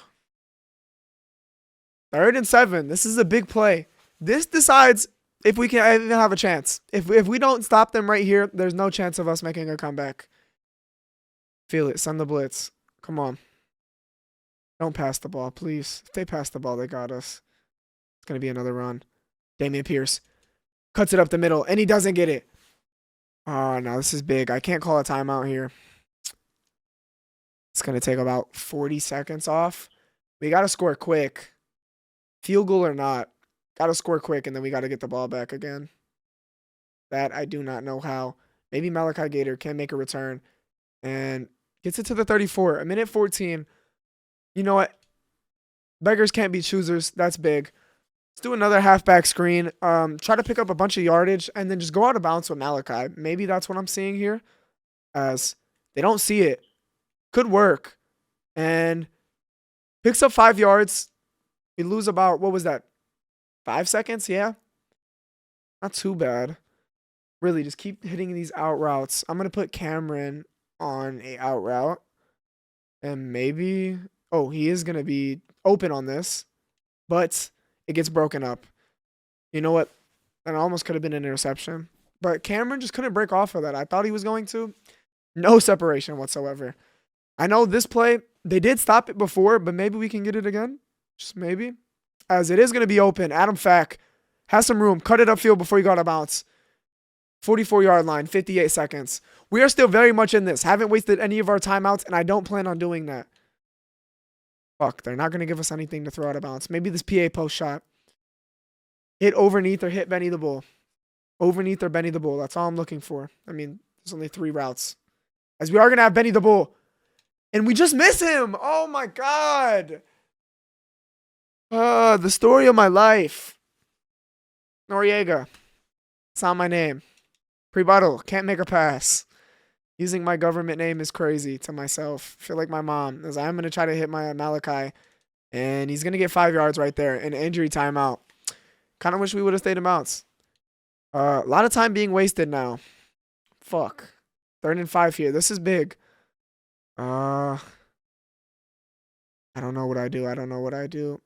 3rd and 7. This is a big play. This decides if we can even have a chance. If we don't stop them right here, there's no chance of us making a comeback. Feel it. Send the blitz. Come on. Don't pass the ball, please. If they pass the ball, they got us. It's going to be another run. Dameon Pierce cuts it up the middle, and he doesn't get it. Oh, no, this is big. I can't call a timeout here. It's going to take about 40 seconds off. We got to score quick. Field goal or not. Got to score quick, and then we got to get the ball back again. That I do not know how. Maybe Malachi Gator can make a return and gets it to the 34. 1:14. You know what? Beggars can't be choosers. That's big. Let's do another halfback screen. Try to pick up a bunch of yardage and then just go out of bounds with Malachi. Maybe that's what I'm seeing here. As they don't see it. Could work. And picks up 5 yards. We lose about, what was that? 5 seconds? Yeah. Not too bad. Really, just keep hitting these out routes. I'm going to put Cameron on a out route. And maybe... Oh, he is going to be open on this, but it gets broken up. You know what? That almost could have been an interception. But Cameron just couldn't break off of that. I thought he was going to. No separation whatsoever. I know this play, they did stop it before, but maybe we can get it again. Just maybe. As it is going to be open. Adam Fack has some room. Cut it upfield before he got a bounce. 44-yard line, 58 seconds. We are still very much in this. Haven't wasted any of our timeouts, and I don't plan on doing that. Fuck, they're not going to give us anything to throw out of bounds. Maybe this PA post shot. Hit overneath or hit Benny the Bull. Overneath or Benny the Bull. That's all I'm looking for. I mean, there's only 3 routes. As we are going to have Benny the Bull. And we just miss him. Oh, my God. The story of my life. Noriega. It's not my name. Prebuttal. Can't make a pass. Using my government name is crazy to myself. I feel like my mom. As I'm going to try to hit my Malachi. And he's going to get 5 yards right there. An injury timeout. Kind of wish we would have stayed in bounds. A lot of time being wasted now. Fuck. 3rd and 5 here. This is big. I don't know what I do.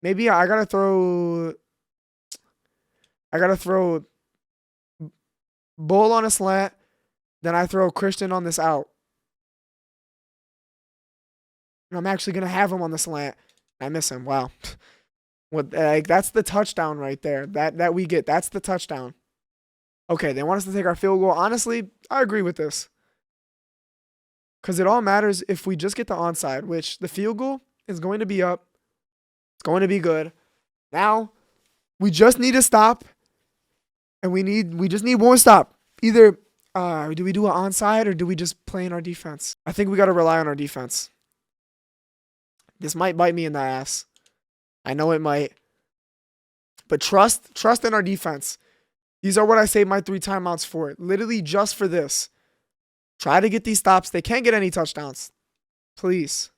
Maybe I gotta throw Bull on a slant, then I throw Christian on this out. And I'm actually gonna have him on the slant. I miss him. Wow. What like that's the touchdown right there. That we get. That's the touchdown. Okay, they want us to take our field goal. Honestly, I agree with this. Because it all matters if we just get the onside, which the field goal is going to be up. It's going to be good. Now, we just need to stop. And we just need one stop. Either do we do an onside or do we just play in our defense? I think we got to rely on our defense. This might bite me in the ass. I know it might. But trust in our defense. These are what I saved my 3 timeouts for. Literally just for this. Try to get these stops. They can't get any touchdowns. Please.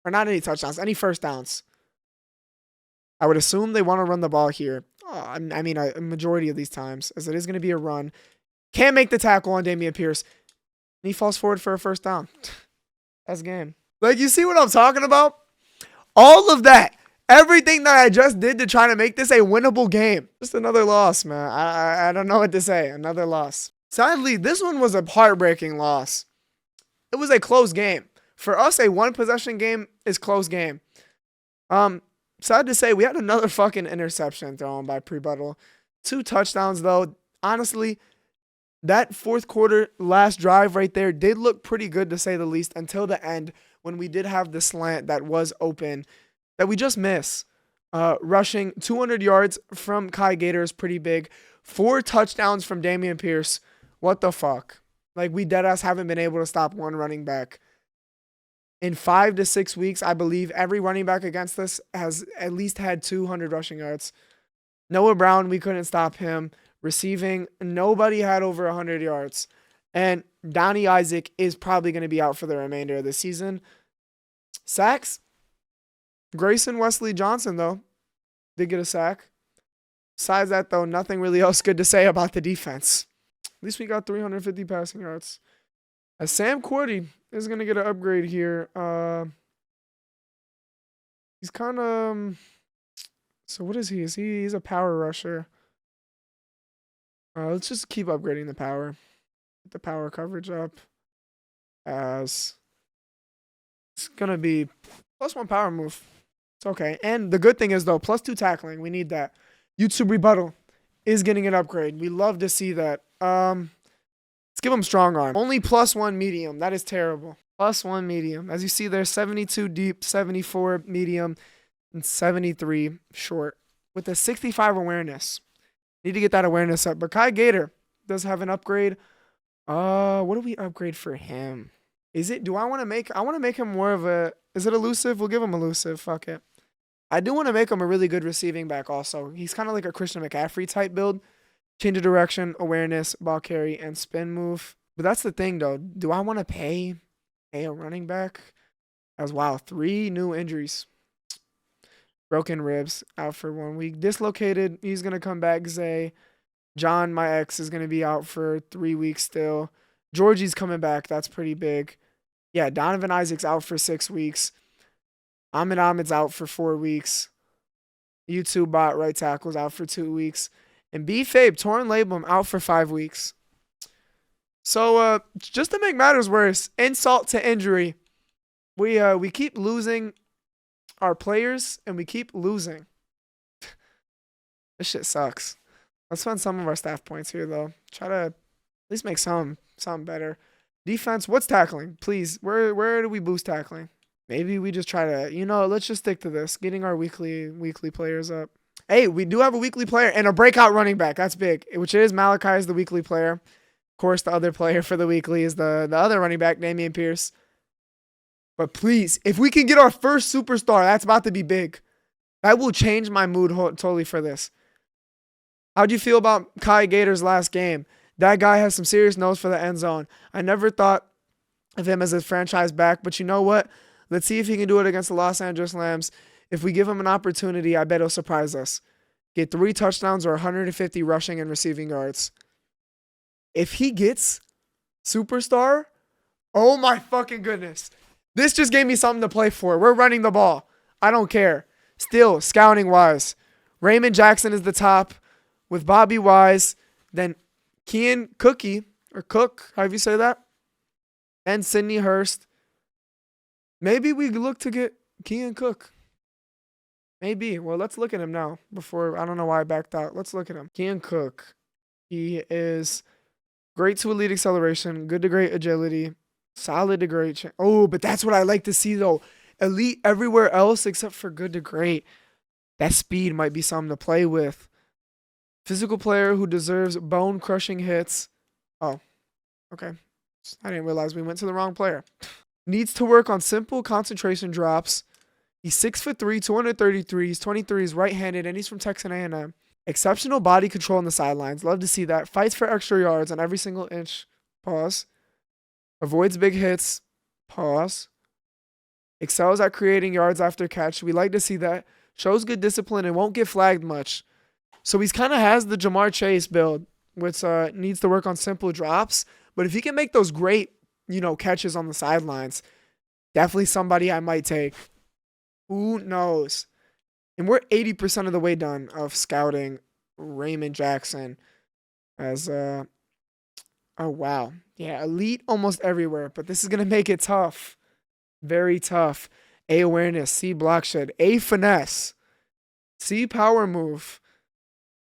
Or not any touchdowns. Any first downs. I would assume they want to run the ball here. I mean, a majority of these times. As it is going to be a run. Can't make the tackle on Dameon Pierce. And he falls forward for a first down. That's game. Like, you see what I'm talking about? All of that. Everything that I just did to try to make this a winnable game. Just another loss, man. I don't know what to say. Another loss. Sadly, this one was a heartbreaking loss. It was a close game. For us, a one-possession game is close game. Sad to say, we had another fucking interception thrown by Prebuttal. 2 touchdowns, though. Honestly, that fourth quarter last drive right there did look pretty good, to say the least, until the end when we did have the slant that was open that we just miss. Rushing 200 yards from Kai Gator is pretty big. 4 touchdowns from Dameon Pierce. What the fuck? Like, we deadass haven't been able to stop one running back. In 5 to 6 weeks, I believe every running back against us has at least had 200 rushing yards. Noah Brown, we couldn't stop him. Receiving, nobody had over 100 yards. And Donnie Isaac is probably going to be out for the remainder of the season. Sacks? Grayson Wesley Johnson, though, did get a sack. Besides that, though, nothing really else good to say about the defense. At least we got 350 passing yards. As Sam Cordy is going to get an upgrade here. He's kind of... So what is he? He's a power rusher. Let's just keep upgrading the power. Get the power coverage up. As it's going to be +1 power move. It's okay. And the good thing is, though, +2 tackling. We need that. YouTube rebuttal is getting an upgrade. We love to see that. Let's give him strong arm. Only +1 medium. That is terrible. +1 medium. As you see there, 72 deep, 74 medium, and 73 short. With a 65 awareness. Need to get that awareness up. But Kai Gator does have an upgrade. What do we upgrade for him? I want to make him more of a... Is it elusive? We'll give him elusive. Fuck it. I do want to make him a really good receiving back also. He's kind of like a Christian McCaffrey type build. Change of direction, awareness, ball carry, and spin move. But that's the thing, though. Do I want to pay a running back? As wow, 3 new injuries. Broken ribs, out for 1 week. Dislocated, he's going to come back. Zay. John, my ex, is going to be out for 3 weeks still. Georgie's coming back. That's pretty big. Yeah, Donovan Isaac's out for 6 weeks. Ahmed's out for 4 weeks. YouTube bot right tackle's out for 2 weeks. And B-Fabe, torn labrum, out for 5 weeks. So just to make matters worse, insult to injury, we keep losing our players and we keep losing. This shit sucks. Let's spend some of our staff points here, though. Try to at least make some better. Defense, what's tackling? Please, where do we boost tackling? Maybe we just try to, let's just stick to this. Getting our weekly players up. Hey, we do have a weekly player and a breakout running back. That's big, which is Malachi is the weekly player. Of course, the other player for the weekly is the other running back, Dameon Pierce. But please, if we can get our first superstar, that's about to be big. That will change my mood totally for this. How'd you feel about Kai Gator's last game? That guy has some serious nose for the end zone. I never thought of him as a franchise back, but you know what? Let's see if he can do it against the Los Angeles Lambs. If we give him an opportunity, I bet he'll surprise us. Get 3 touchdowns or 150 rushing and receiving yards. If he gets superstar, oh my fucking goodness. This just gave me something to play for. We're running the ball. I don't care. Still, scouting wise, Raymond Jackson is the top with Bobby Wise, then Kean Cookie, or Cook, however you say that, and Sidney Hurst. Maybe we look to get Kean Cook. Maybe. Well, let's look at him now before, I don't know why I backed out. Let's look at him. Kean Cook. He is great to elite acceleration, good to great agility, solid to great. Oh, but that's what I like to see, though. Elite everywhere else except for good to great. That speed might be something to play with. Physical player who deserves bone-crushing hits. Oh, okay. I didn't realize we went to the wrong player. Needs to work on simple concentration drops. He's 6'3", 233. He's 23. He's right-handed, and he's from Texas A&M. Exceptional body control on the sidelines. Love to see that. Fights for extra yards on every single inch. Pause. Avoids big hits. Pause. Excels at creating yards after catch. We like to see that. Shows good discipline and won't get flagged much. So he's kind of has the Jamar Chase build, which needs to work on simple drops. But if he can make those great, catches on the sidelines, definitely somebody I might take. Who knows? And we're 80% of the way done of scouting Raymond Jackson as oh wow. Yeah, elite almost everywhere, but this is going to make it tough. Very tough. A awareness, C block shed, A finesse, C power move.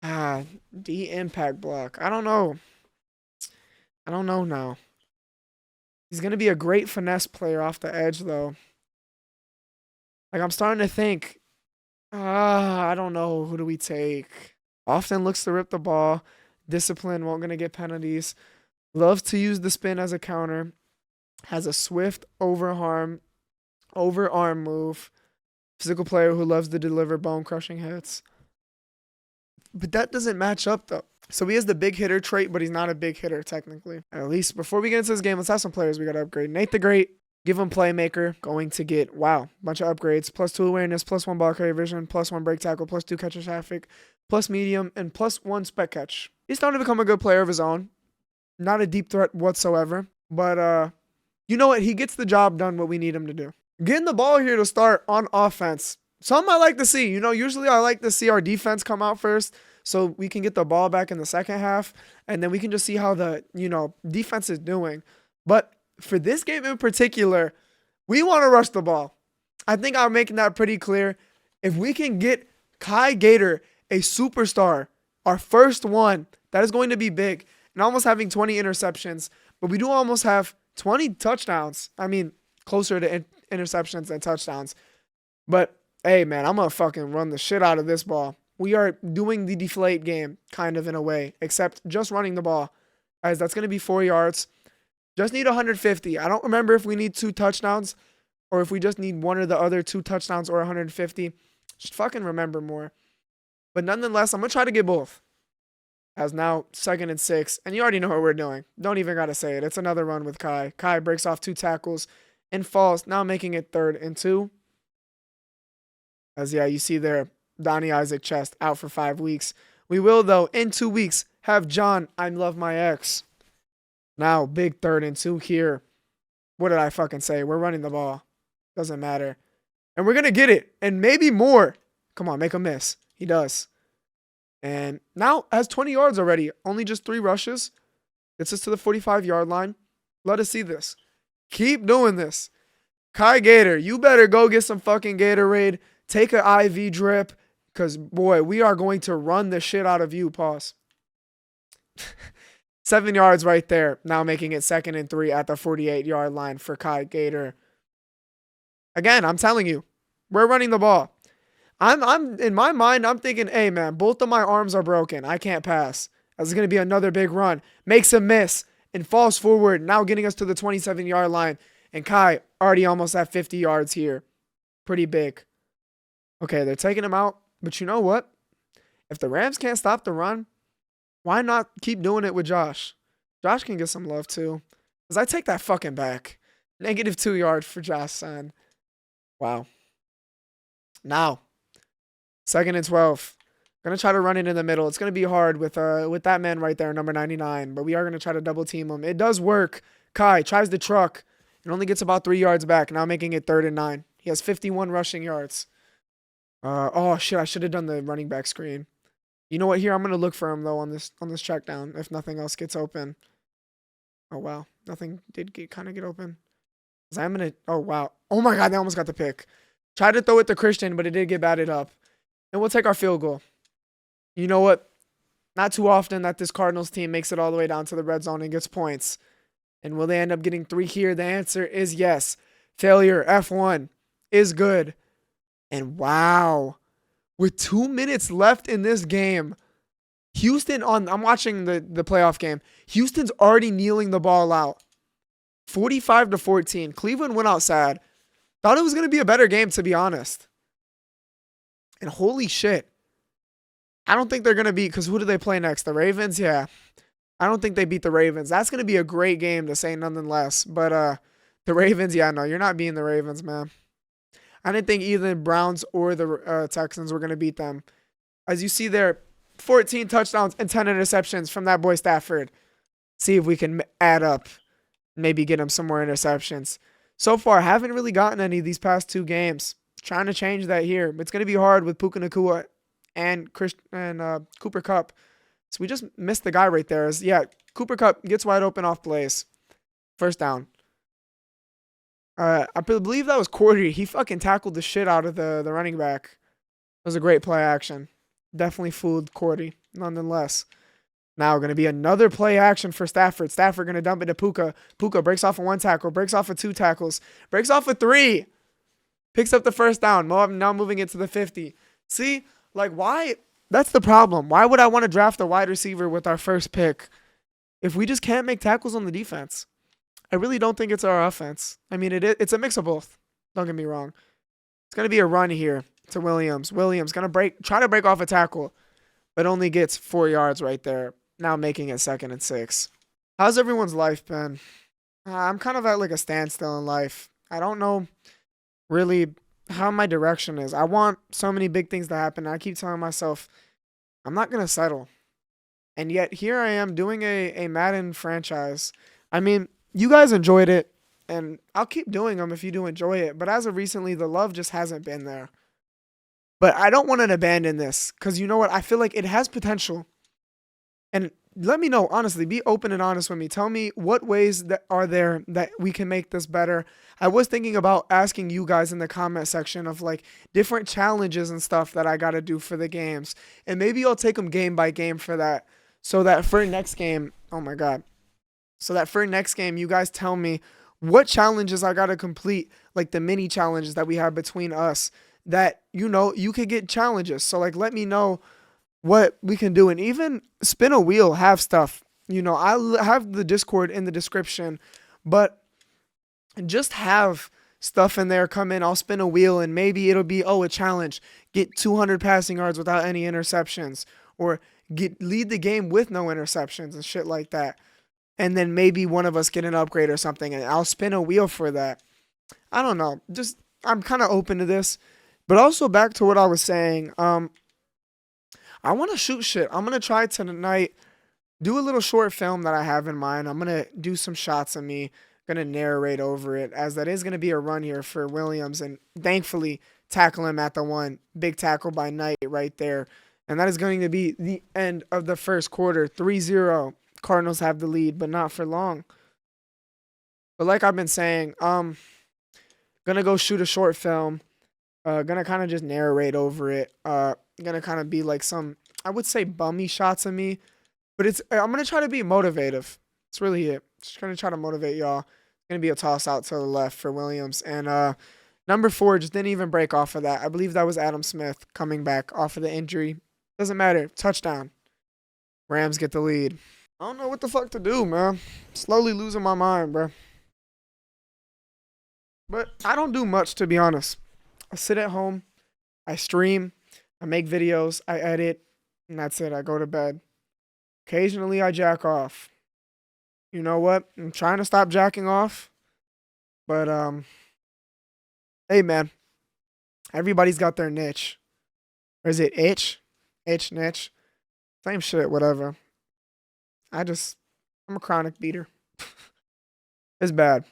D impact block. I don't know now. He's going to be a great finesse player off the edge though. Like I'm starting to think, I don't know. Who do we take? Often looks to rip the ball. Discipline, won't gonna get penalties. Loves to use the spin as a counter. Has a swift overarm move. Physical player who loves to deliver bone-crushing hits. But that doesn't match up though. So he has the big hitter trait, but he's not a big hitter technically. At least before we get into this game, let's have some players we gotta upgrade. Nate the Great. Give him playmaker. Going to get, bunch of upgrades. +2 awareness, +1 ball carrier vision, +1 break tackle, +2 catcher traffic, plus medium, and +1 spec catch. He's starting to become a good player of his own. Not a deep threat whatsoever. But, you know what? He gets the job done what we need him to do. Getting the ball here to start on offense. Something I like to see. Usually I like to see our defense come out first so we can get the ball back in the second half. And then we can just see how the, defense is doing. But for this game in particular, we want to rush the ball. I think I'm making that pretty clear. If we can get Kai Gator, a superstar, our first one, that is going to be big. And almost having 20 interceptions, but we do almost have 20 touchdowns. I mean, closer to interceptions than touchdowns. But, hey, man, I'm going to fucking run the shit out of this ball. We are doing the deflate game, kind of in a way, except just running the ball. Guys, that's going to be 4 yards. Just need 150. I don't remember if we need 2 touchdowns or if we just need one or the other, 2 touchdowns or 150. Just fucking remember more. But nonetheless, I'm going to try to get both. As now 2nd and 6. And you already know what we're doing. Don't even got to say it. It's another run with Kai. Kai breaks off 2 tackles and falls. Now making it 3rd and 2. As, you see there, Donnie Isaac Chest out for 5 weeks. We will, though, in 2 weeks, have John, I Love My Ex. Now, big 3rd and 2 here. What did I fucking say? We're running the ball. Doesn't matter. And we're going to get it. And maybe more. Come on, make a miss. He does. And now has 20 yards already. Only just 3 rushes. Gets us to the 45-yard line. Let us see this. Keep doing this. Kai Gator, you better go get some fucking Gatorade. Take an IV drip. Because, boy, we are going to run the shit out of you. Pause. 7 yards right there. Now making it 2nd and 3 at the 48-yard line for Kai Gator. Again, I'm telling you, we're running the ball. I'm in my mind, I'm thinking, hey man, both of my arms are broken. I can't pass. This is gonna be another big run. Makes a miss and falls forward. Now getting us to the 27-yard line. And Kai already almost at 50 yards here. Pretty big. Okay, they're taking him out. But you know what? If the Rams can't stop the run, why not keep doing it with Josh? Josh can get some love too. Because I take that fucking back. -2 yards for Josh, son. Wow. Now, 2nd and 12. Gonna try to run it in the middle. It's gonna be hard with that man right there, number 99. But we are gonna try to double team him. It does work. Kai tries the truck and only gets about 3 yards back. Now making it 3rd and 9. He has 51 rushing yards. Oh shit, I should have done the running back screen. You know what? Here, I'm gonna look for him though on this check down if nothing else gets open. Oh wow, nothing did get open. 'Cause I'm gonna. Oh wow. Oh my god, they almost got the pick. Tried to throw it to Christian, but it did get batted up. And we'll take our field goal. You know what? Not too often that this Cardinals team makes it all the way down to the red zone and gets points. And will they end up getting 3 here? The answer is yes. Failure, F1, is good. And wow, with 2 minutes left in this game, I'm watching the playoff game. Houston's already kneeling the ball out. 45-14. Cleveland went outside. Thought it was going to be a better game, to be honest. And holy shit. I don't think they're going to beat, because who do they play next? The Ravens? Yeah. I don't think they beat the Ravens. That's going to be a great game, to say nothing less. But the Ravens, yeah, no, you're not beating the Ravens, man. I didn't think either the Browns or the Texans were going to beat them. As you see there, 14 touchdowns and 10 interceptions from that boy Stafford. See if we can add up, maybe get him some more interceptions. So far, haven't really gotten any of these past 2 games. Trying to change that here, but it's going to be hard with Puka Nacua and Cooper Kupp. So we just missed the guy right there. Yeah, Cooper Kupp gets wide open off plays. First down. I believe that was Cordy. He fucking tackled the shit out of the running back. It was a great play action. Definitely fooled Cordy, nonetheless. Now going to be another play action for Stafford. Stafford going to dump it to Puka. Puka breaks off of 1 tackle, breaks off of 2 tackles, breaks off of 3. Picks up the first down. Now moving it to the 50. See, like why? That's the problem. Why would I want to draft a wide receiver with our first pick if we just can't make tackles on the defense? I really don't think it's our offense. I mean, it's a mix of both. Don't get me wrong. It's going to be a run here to Williams. Williams going to try to break off a tackle, but only gets 4 yards right there. Now making it 2nd and 6. How's everyone's life been? I'm kind of at like a standstill in life. I don't know really how my direction is. I want so many big things to happen. I keep telling myself I'm not going to settle. And yet here I am doing a Madden franchise. I mean, you guys enjoyed it, and I'll keep doing them if you do enjoy it. But as of recently, the love just hasn't been there. But I don't want to abandon this because you know what? I feel like it has potential. And let me know, honestly, be open and honest with me. Tell me what ways that are there that we can make this better. I was thinking about asking you guys in the comment section of like different challenges and stuff that I got to do for the games. And maybe I'll take them game by game for that. So that for next game, oh my God. So that for next game, you guys tell me what challenges I got to complete, like the mini challenges that we have between us that, you know, you could get challenges. So like, let me know what we can do, and even spin a wheel, have stuff. You know, I have the Discord in the description, but just have stuff in there. Come in, I'll spin a wheel, and maybe it'll be a challenge. Get 200 passing yards without any interceptions, or lead the game with no interceptions and shit like that. And then maybe one of us get an upgrade or something, and I'll spin a wheel for that. I don't know. Just I'm kind of open to this, but also back to what I was saying. I want to shoot shit. I'm going to try tonight, do a little short film that I have in mind. I'm going to do some shots of me, going to narrate over it, as that is going to be a run here for Williams, and thankfully tackle him at the 1. Big tackle by Knight right there. And that is going to be the end of the first quarter. 3-0. Cardinals have the lead, but not for long. But like I've been saying, going to go shoot a short film. Gonna kind of just narrate over it. Gonna kind of be like some, I would say, bummy shots of me, but I'm gonna try to be motivative. That's really it. Just gonna try to motivate y'all. It's gonna be a toss out to the left for Williams, and number 4 just didn't even break off of that. I believe that was Adam Smith coming back off of the injury. Doesn't matter. Touchdown. Rams get the lead. I don't know what the fuck to do, man. Slowly losing my mind, bro. But I don't do much, to be honest. I sit at home, I stream, I make videos, I edit, and that's it. I go to bed. Occasionally I jack off. You know what? I'm trying to stop jacking off. But hey man, everybody's got their niche. Or is it itch? Itch, niche. Same shit, whatever. I'm a chronic beater. It's bad.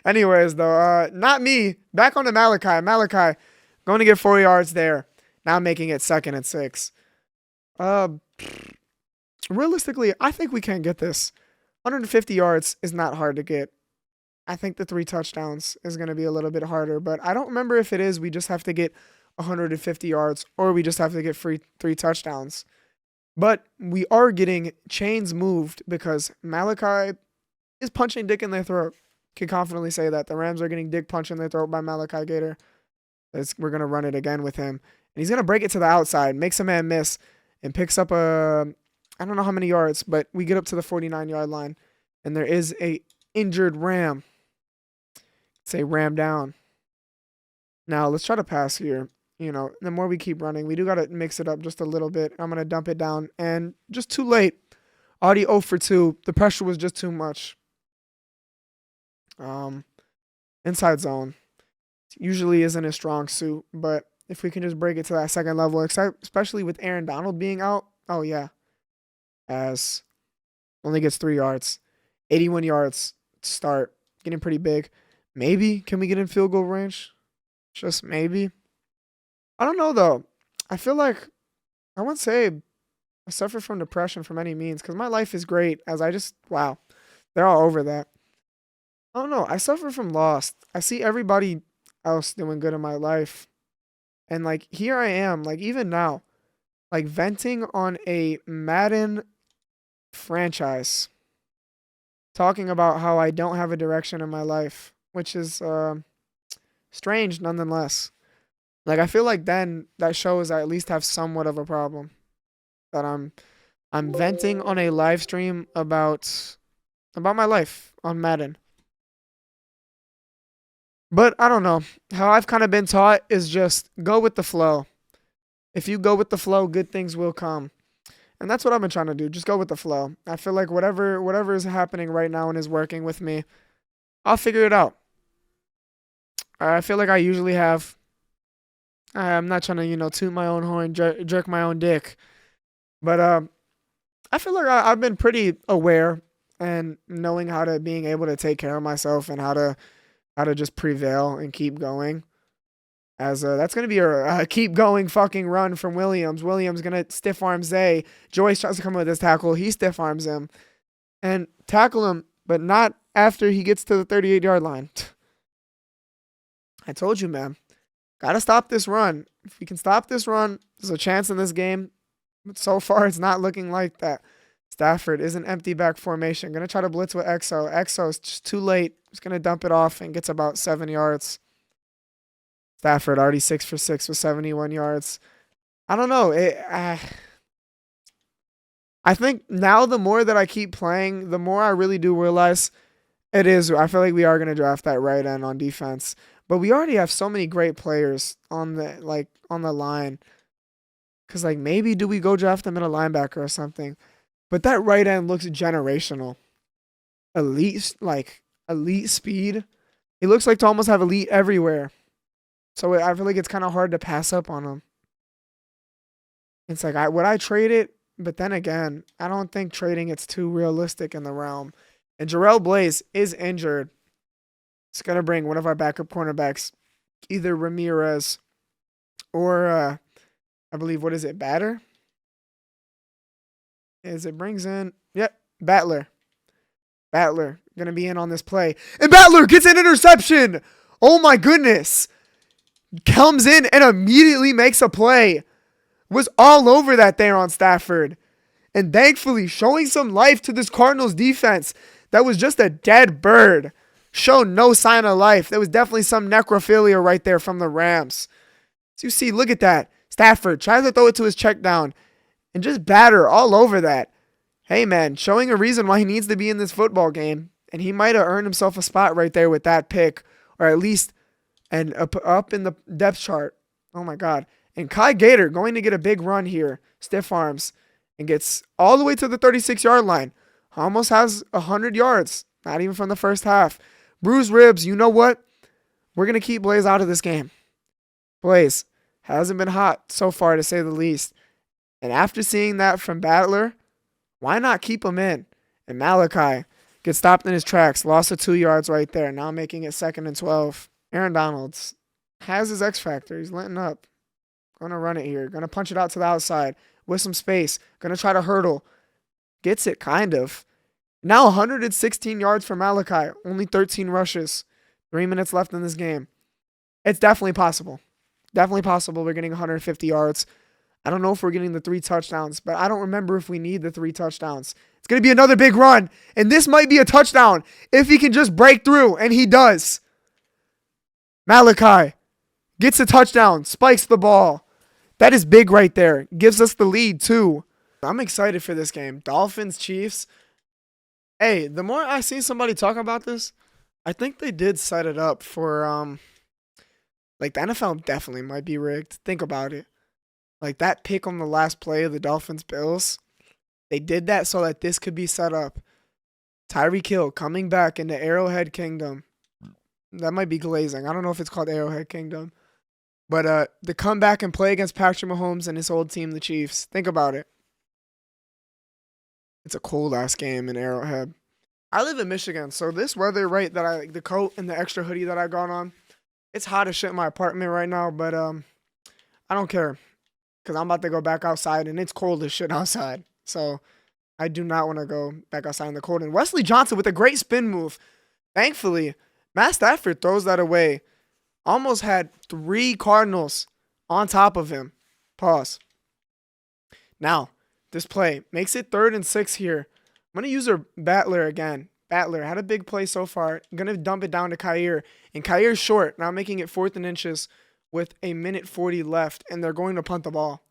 Anyways, though, not me. Back on to Malachi. Malachi, Going to get 4 yards there. Now making it 2nd and 6. Uh, Realistically, I think we can get this. 150 yards is not hard to get. I think the 3 touchdowns is going to be a little bit harder, but I don't remember if it is we just have to get 150 yards or we just have to get 3 touchdowns. But we are getting chains moved because Malachi is punching dick in their throat. Can confidently say that. The Rams are getting dick punched in their throat by Malachi Gator. We're going to run it again with him. And he's going to break it to the outside, makes a man miss, and picks up I don't know how many yards, but we get up to the 49-yard line. And there is a injured Ram. It's a Ram down. Now, let's try to pass here. You know, the more we keep running, we do got to mix it up just a little bit. I'm going to dump it down. And just too late. Already 0 for 2. The pressure was just too much. Inside zone usually isn't a strong suit, but if we can just break it to that second level, especially with Aaron Donald being out, oh yeah, as only gets 3 yards, 81 yards to start, getting pretty big. Maybe can we get in field goal range? Just maybe. I don't know though. I feel like I wouldn't say I suffer from depression from any means because my life is great. As I just wow, they're all over that. I don't know. I suffer from loss. I see everybody else doing good in my life. And like here I am, like even now, like venting on a Madden franchise, talking about how I don't have a direction in my life, which is strange nonetheless. Like I feel like then that shows I at least have somewhat of a problem. That I'm venting on a live stream about my life on Madden. But I don't know. How I've kind of been taught is just go with the flow. If you go with the flow, good things will come. And that's what I've been trying to do. Just go with the flow. I feel like whatever is happening right now and is working with me, I'll figure it out. I feel like I usually have. I'm not trying to, toot my own horn, jerk my own dick. But I feel like I've been pretty aware and knowing how to being able to take care of myself and how to just prevail and keep going. As that's going to be a keep going fucking run from Williams. Williams going to stiff arm Zay. Joyce tries to come with his tackle. He stiff arms him and tackle him, but not after he gets to the 38-yard line. I told you, man. Got to stop this run. If we can stop this run, there's a chance in this game. But so far, it's not looking like that. Stafford is an empty back formation. Going to try to blitz with Exo. Exo is just too late. He's going to dump it off and gets about 7 yards. Stafford already 6 for 6 with 71 yards. I don't know. I think now the more that I keep playing, the more I really do realize it is. I feel like we are going to draft that right end on defense. But we already have so many great players on the line. Because maybe do we go draft them in a linebacker or something? But that right end looks generational. Elite speed. He looks like to almost have elite everywhere. So I feel like it's kind of hard to pass up on him. It's like, would I trade it? But then again, I don't think trading it's too realistic in the realm. And Jarrell Blaze is injured. It's going to bring one of our backup cornerbacks, either Ramirez or, I believe, what is it, Batter? It brings in, Battler. Battler going to be in on this play. And Battler gets an interception. Oh my goodness. Comes in and immediately makes a play. Was all over that there on Stafford. And thankfully showing some life to this Cardinals defense that was just a dead bird. Showed no sign of life. There was definitely some necrophilia right there from the Rams. So you see, look at that. Stafford tries to throw it to his check down and just Batter all over that. Hey, man, showing a reason why he needs to be in this football game. And he might have earned himself a spot right there with that pick, or at least up in the depth chart. Oh, my God. And Kai Gator going to get a big run here, stiff arms, and gets all the way to the 36-yard line. Almost has 100 yards, not even from the first half. Bruised ribs, you know what? We're going to keep Blaze out of this game. Blaze hasn't been hot so far, to say the least. And after seeing that from Battler, why not keep him in? And Malachi gets stopped in his tracks, lost of 2 yards right there, now making it 2nd and 12. Aaron Donald's has his X factor. He's letting up. Gonna run it here. Gonna punch it out to the outside with some space. Gonna try to hurdle. Gets it, kind of. Now 116 yards for Malachi. Only 13 rushes. 3 minutes left in this game. It's definitely possible. Definitely possible we're getting 150 yards. I don't know if we're getting the 3 touchdowns, but I don't remember if we need the 3 touchdowns. It's going to be another big run, and this might be a touchdown if he can just break through, and he does. Malachi gets a touchdown, spikes the ball. That is big right there. Gives us the lead, too. I'm excited for this game. Dolphins, Chiefs. Hey, the more I see somebody talk about this, I think they did set it up for, like, the NFL definitely might be rigged. Think about it. Like, that pick on the last play of the Dolphins-Bills, they did that so that this could be set up. Tyreek Hill coming back into Arrowhead Kingdom. That might be glazing. I don't know if it's called Arrowhead Kingdom. But to come back and play against Patrick Mahomes and his old team, the Chiefs. Think about it. It's a cold-ass game in Arrowhead. I live in Michigan, so this weather, right, that the coat and the extra hoodie that I got on, it's hot as shit in my apartment right now, but I don't care. Because I'm about to go back outside, and it's cold as shit outside. So I do not want to go back outside in the cold. And Wesley Johnson with a great spin move. Thankfully, Matt Stafford throws that away. Almost had 3 Cardinals on top of him. Pause. Now, this play makes it 3rd and 6 here. I'm going to use our Battler again. Battler had a big play so far. I'm going to dump it down to Kyer. And Kyer's short. Now making it 4th and inches with 1:40 left. And they're going to punt the ball.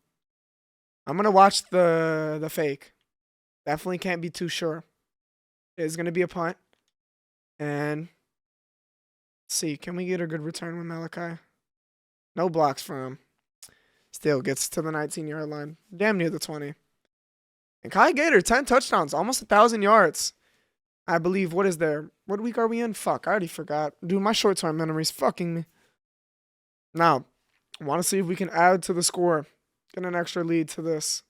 I'm going to watch the fake. Definitely can't be too sure. It's going to be a punt. And let's see. Can we get a good return with Malachi? No blocks from him. Still gets to the 19-yard line. Damn near the 20. And Kai Gator, 10 touchdowns. Almost 1,000 yards. I believe. What is there? What week are we in? Fuck, I already forgot. Dude, my short-term memory's fucking me. Now, I want to see if we can add to the score. Get an extra lead to this.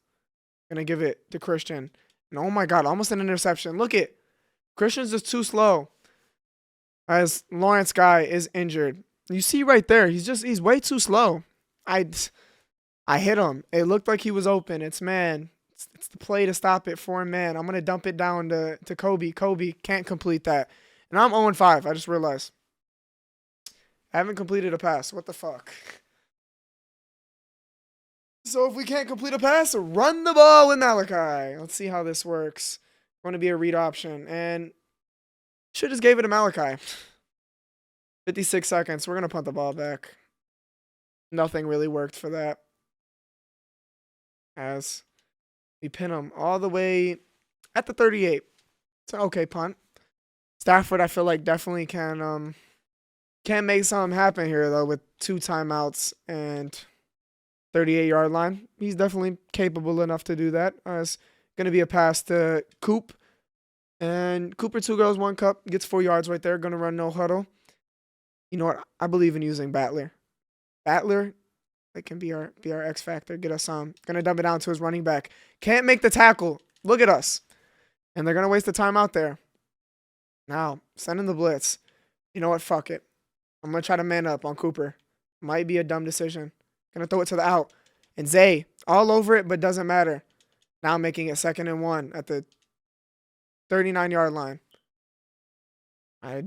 Gonna give it to Christian. And oh my God, almost an interception. Look it. Christian's just too slow. As Lawrence Guy is injured. You see right there, he's way too slow. I hit him. It looked like he was open. It's man. It's the play to stop it for him, man. I'm going to dump it down to Kobe. Kobe can't complete that. And I'm 0-5. I just realized. I haven't completed a pass. What the fuck? So if we can't complete a pass, run the ball with Malachi. Let's see how this works. Going to be a read option. And should just gave it to Malachi. 56 seconds. We're going to punt the ball back. Nothing really worked for that. As we pin him all the way at the 38. It's an okay punt. Stafford, I feel like, definitely can make something happen here, though, with 2 timeouts and 38-yard line. He's definitely capable enough to do that. It's going to be a pass to Coop. And Cooper, 2 girls, 1 cup. Gets 4 yards right there. Going to run no huddle. You know what? I believe in using Battler. Battler, that can be our X factor. Get us some. Gonna dump it down to his running back. Can't make the tackle. Look at us. And they're gonna waste the time out there. Now, sending the blitz. You know what? Fuck it. I'm gonna try to man up on Cooper. Might be a dumb decision. Gonna throw it to the out. And Zay, all over it, but doesn't matter. Now making it 2nd and 1 at the 39-yard line. I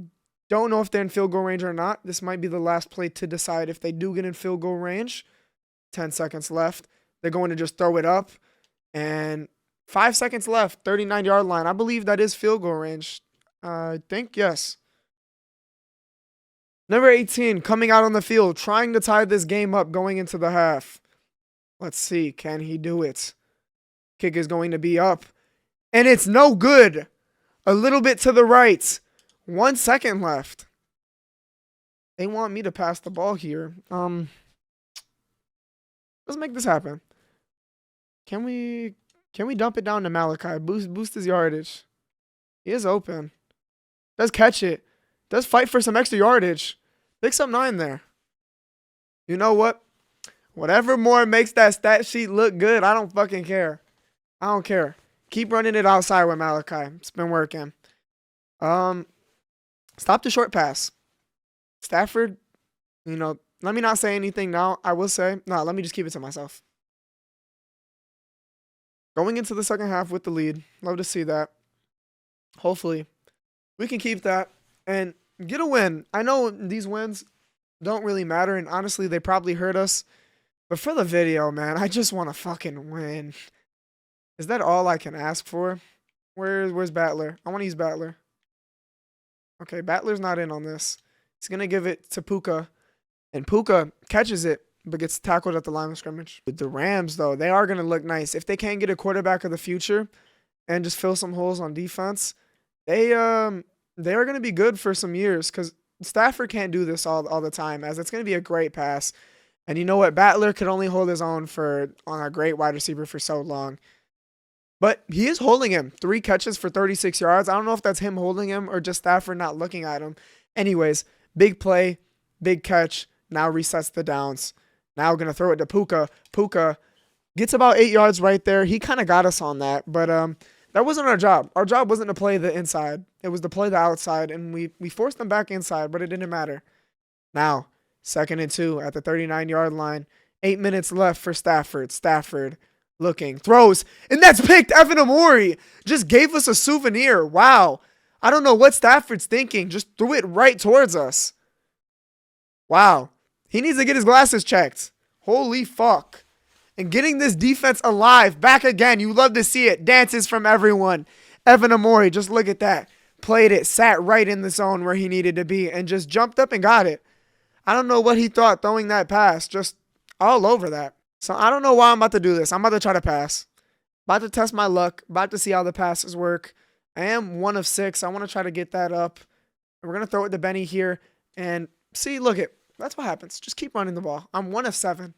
don't know if they're in field goal range or not. This might be the last play to decide if they do get in field goal range. 10 seconds left. They're going to just throw it up. And 5 seconds left, 39-yard line. I believe that is field goal range. I think, yes. Number 18 coming out on the field, trying to tie this game up going into the half. Let's see. Can he do it? Kick is going to be up. And it's no good. A little bit to the right. 1 second left. They want me to pass the ball here. Let's make this happen. Can we dump it down to Malachi? Boost his yardage. He is open. Does catch it. Does fight for some extra yardage. Picks up 9 there. You know what? Whatever more makes that stat sheet look good, I don't fucking care. I don't care. Keep running it outside with Malachi. It's been working. Stop the short pass. Stafford, Let me not say anything now. I will say, no, let me just keep it to myself. Going into the second half with the lead. Love to see that. Hopefully, we can keep that and get a win. I know these wins don't really matter, and honestly, they probably hurt us. But for the video, man, I just want to fucking win. Is that all I can ask for? Where's Battler? I want to use Battler. Okay, Battler's not in on this. He's going to give it to Puka. And Puka catches it, but gets tackled at the line of scrimmage. With the Rams, though, they are going to look nice. If they can get a quarterback of the future and just fill some holes on defense, they are going to be good for some years because Stafford can't do this all the time, as it's going to be a great pass. And you know what? Battler could only hold his own on a great wide receiver for so long. But he is holding him. 3 catches for 36 yards. I don't know if that's him holding him or just Stafford not looking at him. Anyways, big play, big catch. Now resets the downs. Now going to throw it to Puka. Puka gets about 8 yards right there. He kind of got us on that. But that wasn't our job. Our job wasn't to play the inside. It was to play the outside. And we forced them back inside, but it didn't matter. Now, 2nd and 2 at the 39-yard line. 8 minutes left for Stafford. Stafford looking, throws, and that's picked. Evan Amori just gave us a souvenir. Wow. I don't know what Stafford's thinking. Just threw it right towards us. Wow. He needs to get his glasses checked. Holy fuck. And getting this defense alive back again. You love to see it. Dances from everyone. Evan Amori, just look at that. Played it, sat right in the zone where he needed to be, and just jumped up and got it. I don't know what he thought throwing that pass. Just all over that. So I don't know why I'm about to do this. I'm about to try to pass. About to test my luck. About to see how the passes work. I am 1 of 6. I want to try to get that up. And we're going to throw it to Benny here. And see, look it. That's what happens. Just keep running the ball. I'm 1 of 7.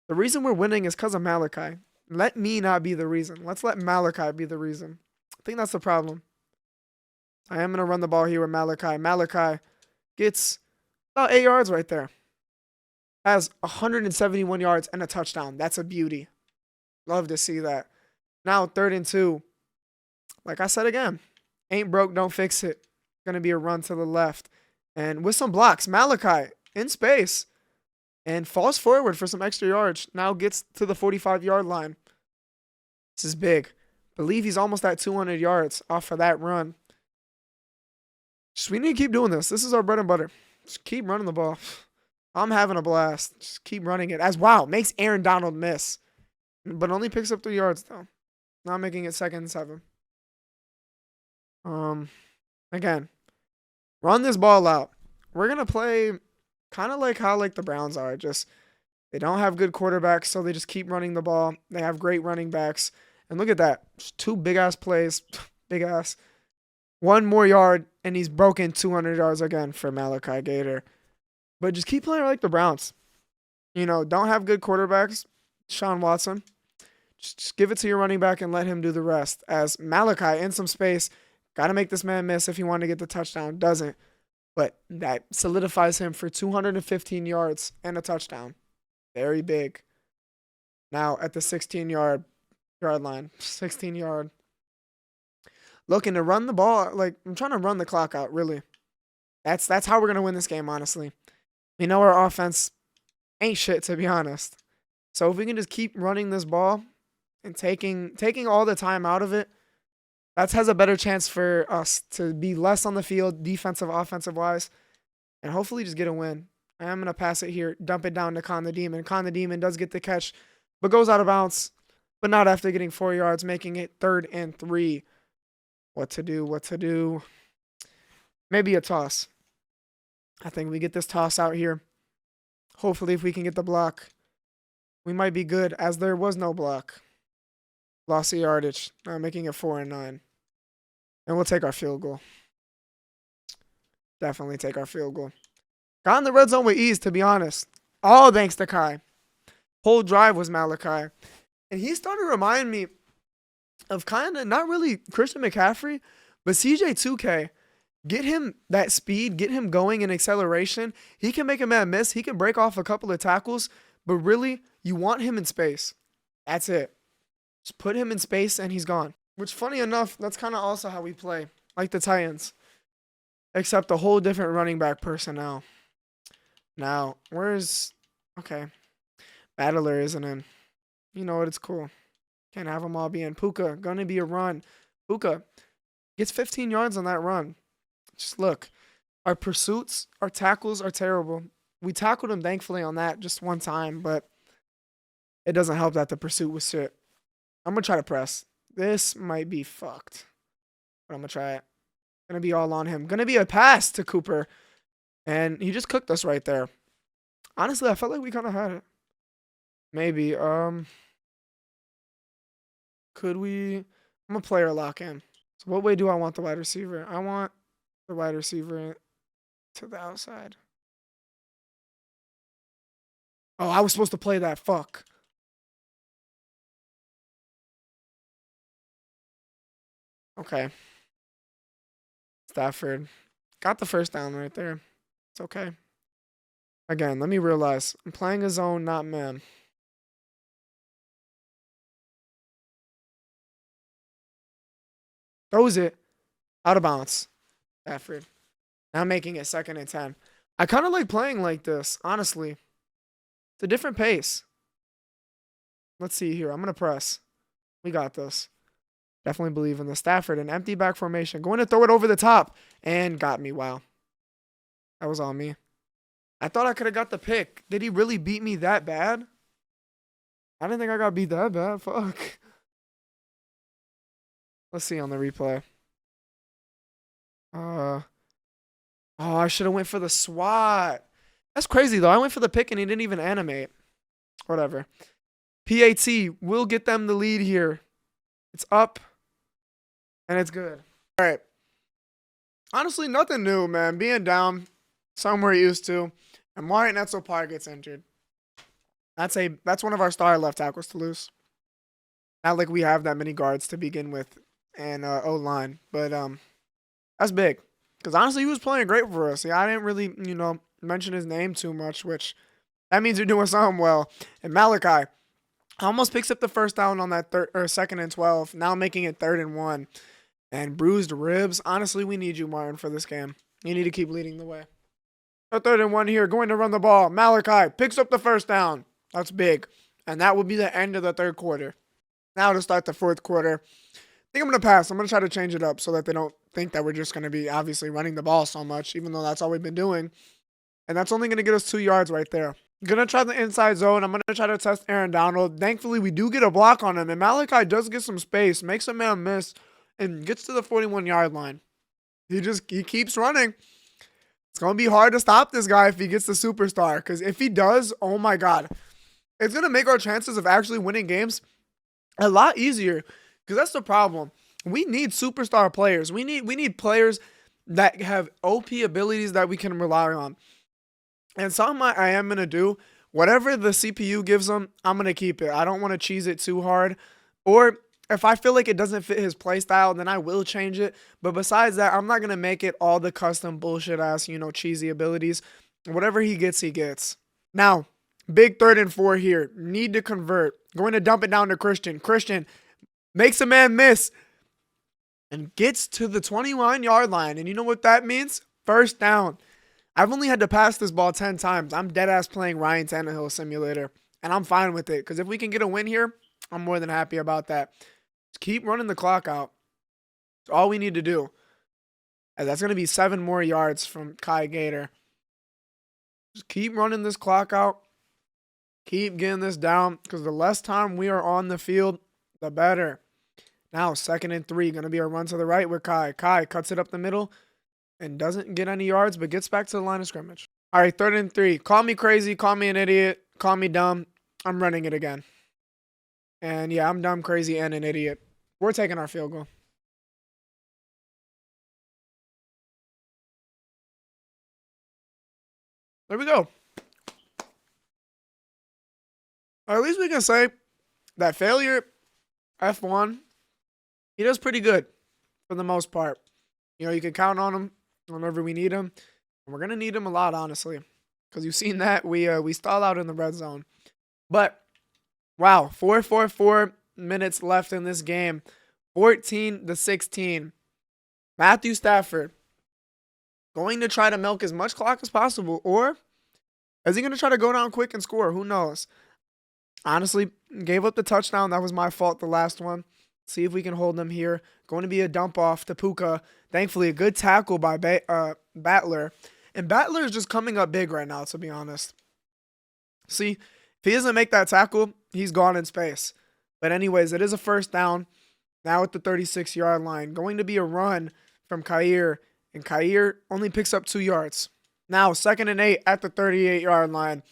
The reason we're winning is because of Malachi. Let me not be the reason. Let's let Malachi be the reason. I think that's the problem. I am going to run the ball here with Malachi. Malachi gets about 8 yards right there. Has 171 yards and a touchdown. That's a beauty. Love to see that. Now 3rd and 2. Like I said again, ain't broke, don't fix it. Going to be a run to the left. And with some blocks, Malachi in space. And falls forward for some extra yards. Now gets to the 45-yard line. This is big. Believe he's almost at 200 yards off of that run. Just, we need to keep doing this. This is our bread and butter. Just keep running the ball. I'm having a blast. Just keep running it. Wow, makes Aaron Donald miss. But only picks up 3 yards, though. Not making it 2nd and 7. Again, run this ball out. We're going to play kind of like how the Browns are. Just, they don't have good quarterbacks, so they just keep running the ball. They have great running backs. And look at that. Just 2 big-ass plays. Big-ass. 1 more yard, and he's broken 200 yards again for Malachi Gator. But just keep playing like the Browns. You know, don't have good quarterbacks. Sean Watson. Just give it to your running back and let him do the rest. As Malachi in some space, got to make this man miss if he wanted to get the touchdown. Doesn't. But that solidifies him for 215 yards and a touchdown. Very big. Now at the 16-yard line. 16-yard. Looking to run the ball. Like, I'm trying to run the clock out, really. That's how we're going to win this game, honestly. We know our offense ain't shit, to be honest. So if we can just keep running this ball and taking all the time out of it, that has a better chance for us to be less on the field, defensive, offensive-wise, and hopefully just get a win. I am going to pass it here, dump it down to Con the Demon. Con the Demon does get the catch, but goes out of bounds, but not after getting 4 yards, making it 3rd and 3. What to do? Maybe a toss. I think we get this toss out here. Hopefully, if we can get the block, we might be good, as there was no block. Lost the yardage, making it 4 and 9. And we'll take our field goal. Definitely take our field goal. Got in the red zone with ease, to be honest. All thanks to Kai. Whole drive was Malachi. And he started to remind me of kind of, not really Christian McCaffrey, but CJ2K. Get him that speed, get him going in acceleration. He can make a man miss. He can break off a couple of tackles, but really, you want him in space. That's it. Just put him in space and he's gone. Which, funny enough, that's kind of also how we play, like the Titans, except a whole different running back personnel. Now, where's... Okay. Battler isn't in. You know what? It's cool. Can't have them all be in. Puka, gonna be a run. Puka gets 15 yards on that run. Just look. Our pursuits, our tackles are terrible. We tackled him, thankfully, on that just one time, but it doesn't help that the pursuit was shit. I'm going to try to press. This might be fucked, but I'm going to try it. Going to be all on him. Going to be a pass to Cooper, and he just cooked us right there. Honestly, I felt like we kind of had it. Maybe. Could we? I'm a player lock in. So what way do I want the wide receiver? I want the wide receiver to the outside. Oh, I was supposed to play that. Fuck. Okay. Stafford. Got the first down right there. It's okay. Again, let me realize. I'm playing a zone, not man. Throws it. Out of bounds. Stafford. Now making it 2nd and 10. I kind of like playing like this, honestly. It's a different pace. Let's see here. I'm going to press. We got this. Definitely believe in the Stafford. An empty back formation. Going to throw it over the top. And got me. Wow. That was on me. I thought I could have got the pick. Did he really beat me that bad? I didn't think I got beat that bad. Fuck. Let's see on the replay. Oh, I should have went for the SWAT. That's crazy, though. I went for the pick, and he didn't even animate. Whatever. PAT will get them the lead here. It's up, and it's good. All right. Honestly, nothing new, man. Being down, somewhere used to. And Mario Netzopar gets injured. That's one of our star left tackles to lose. Not like we have that many guards to begin with and O-line. But that's big. Because honestly, he was playing great for us. Yeah, I didn't really, mention his name too much, which that means you're doing something well. And Malachi almost picks up the first down on that 2nd and 12. Now making it 3rd and 1. And bruised ribs. Honestly, we need you, Martin, for this game. You need to keep leading the way. A 3rd and 1 here, going to run the ball. Malachi picks up the first down. That's big. And that will be the end of the 3rd quarter. Now to start the 4th quarter. I think I'm going to pass. I'm going to try to change it up so that they don't think that we're just going to be obviously running the ball so much, even though that's all we've been doing. And that's only going to get us 2 yards right there. Going to try the inside zone. I'm going to try to test Aaron Donald. Thankfully, we do get a block on him. And Malachi does get some space, makes a man miss, and gets to the 41-yard line. He keeps running. It's going to be hard to stop this guy if he gets the superstar. Because if he does, oh my God. It's going to make our chances of actually winning games a lot easier. Because that's the problem. We need superstar players. We need players that have OP abilities that we can rely on. And something I am going to do, whatever the CPU gives him, I'm going to keep it. I don't want to cheese it too hard. Or if I feel like it doesn't fit his play style, then I will change it. But besides that, I'm not going to make it all the custom bullshit ass, cheesy abilities. Whatever he gets, he gets. Now, big 3rd and 4 here. Need to convert. Going to dump it down to Christian. Christian makes a man miss and gets to the 21-yard line. And you know what that means? First down. I've only had to pass this ball 10 times. I'm dead-ass playing Ryan Tannehill Simulator. And I'm fine with it. Because if we can get a win here, I'm more than happy about that. Just keep running the clock out. It's all we need to do. And that's going to be 7 more yards from Kai Gator. Just keep running this clock out. Keep getting this down. Because the less time we are on the field, the better. Now, 2nd and 3. Going to be a run to the right with Kai. Kai cuts it up the middle. And doesn't get any yards, but gets back to the line of scrimmage. All right, 3rd and 3. Call me crazy. Call me an idiot. Call me dumb. I'm running it again. And yeah, I'm dumb, crazy, and an idiot. We're taking our field goal. There we go. Or at least we can say that failure, F1, he does pretty good for the most part. You can count on him whenever we need him. And we're going to need him a lot, honestly. Because you've seen that. We stall out in the red zone. But, wow, 4 minutes left in this game. 14-16. Matthew Stafford going to try to milk as much clock as possible. Or Is he going to try to go down quick and score? Who knows? Honestly, gave up the touchdown. That was my fault, the last one. See if we can hold them here. Going to be a dump off to Puka. Thankfully, a good tackle by Battler. And Battler is just coming up big right now, to be honest. See, if he doesn't make that tackle, he's gone in space. But anyways, it is a first down. Now at the 36-yard line. Going to be a run from Khair. And Khair only picks up 2 yards. Now, 2nd and 8 at the 38-yard line.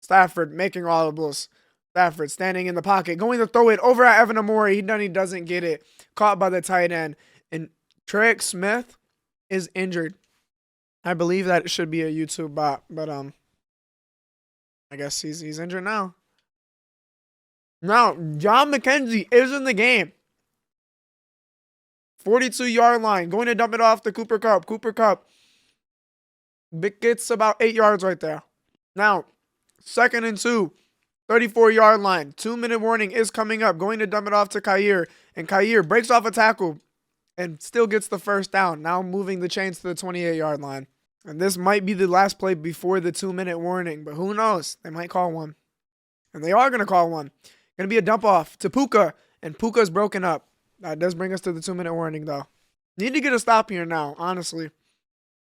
Stafford making audibles. Stafford standing in the pocket. Going to throw it over at Evan Amori. He doesn't get it. Caught by the tight end. And Trey Smith is injured. I believe that it should be a YouTube bot. But I guess he's injured now. Now, John McKenzie is in the game. 42-yard line. Going to dump it off to Cooper Kupp. Cooper Kupp gets about 8 yards right there. Now, 2nd and 2. 34-yard line. 2-minute warning is coming up. Going to dump it off to Khair. And Khair breaks off a tackle and still gets the first down. Now moving the chains to the 28-yard line. And this might be the last play before the 2-minute warning. But who knows? They might call one. And they are going to call one. Going to be a dump off to Puka. And Puka's broken up. That does bring us to the 2-minute warning, though. Need to get a stop here now, honestly.